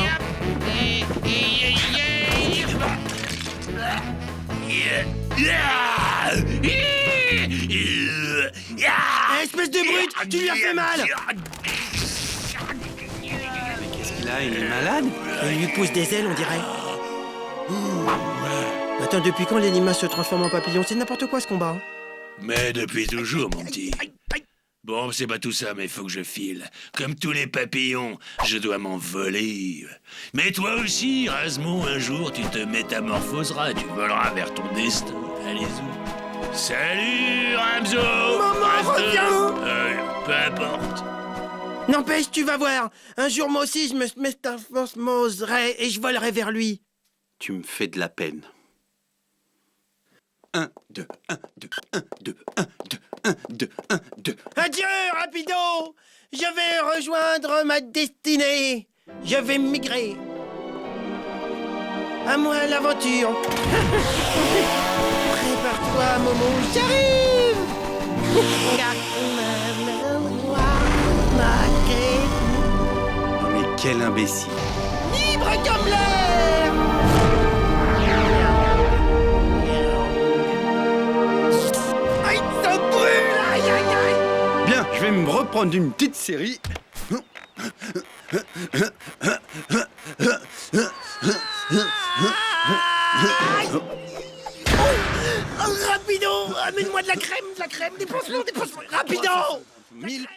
Espèce de brute, tu lui as fait mal. Qu'est-ce qu'il a? Il est malade? Il lui pousse des ailes, on dirait. Attends, depuis quand l'anima se transforme en papillon? C'est n'importe quoi ce combat. Mais depuis toujours, mon petit. Bon, c'est pas tout ça, mais faut que je file. Comme tous les papillons, je dois m'envoler. Mais toi aussi, Razmo, un jour, tu te métamorphoseras, tu voleras vers ton destin. Allez-y. Salut, Ramzo! Maman, reviens! Peu importe. N'empêche, tu vas voir. Un jour, moi aussi, je me métamorphoserai et je volerai vers lui. Tu me fais de la peine. 1, 2, 1, 2, 1, 2, 1, 2, 1, 2, 1, 2. Adieu, Rapido! Je vais rejoindre ma destinée. Je vais migrer. À moi l'aventure. Prépare-toi, Momo, j'arrive! Oh, mais quel imbécile. Libre comme l'air! Aïe, ça brûle! Aïe, aïe, aïe! Bien, je vais me reprendre une petite série. Oh, Rapido! Amène-moi de la crème, dépense-moi, Rapido! 1000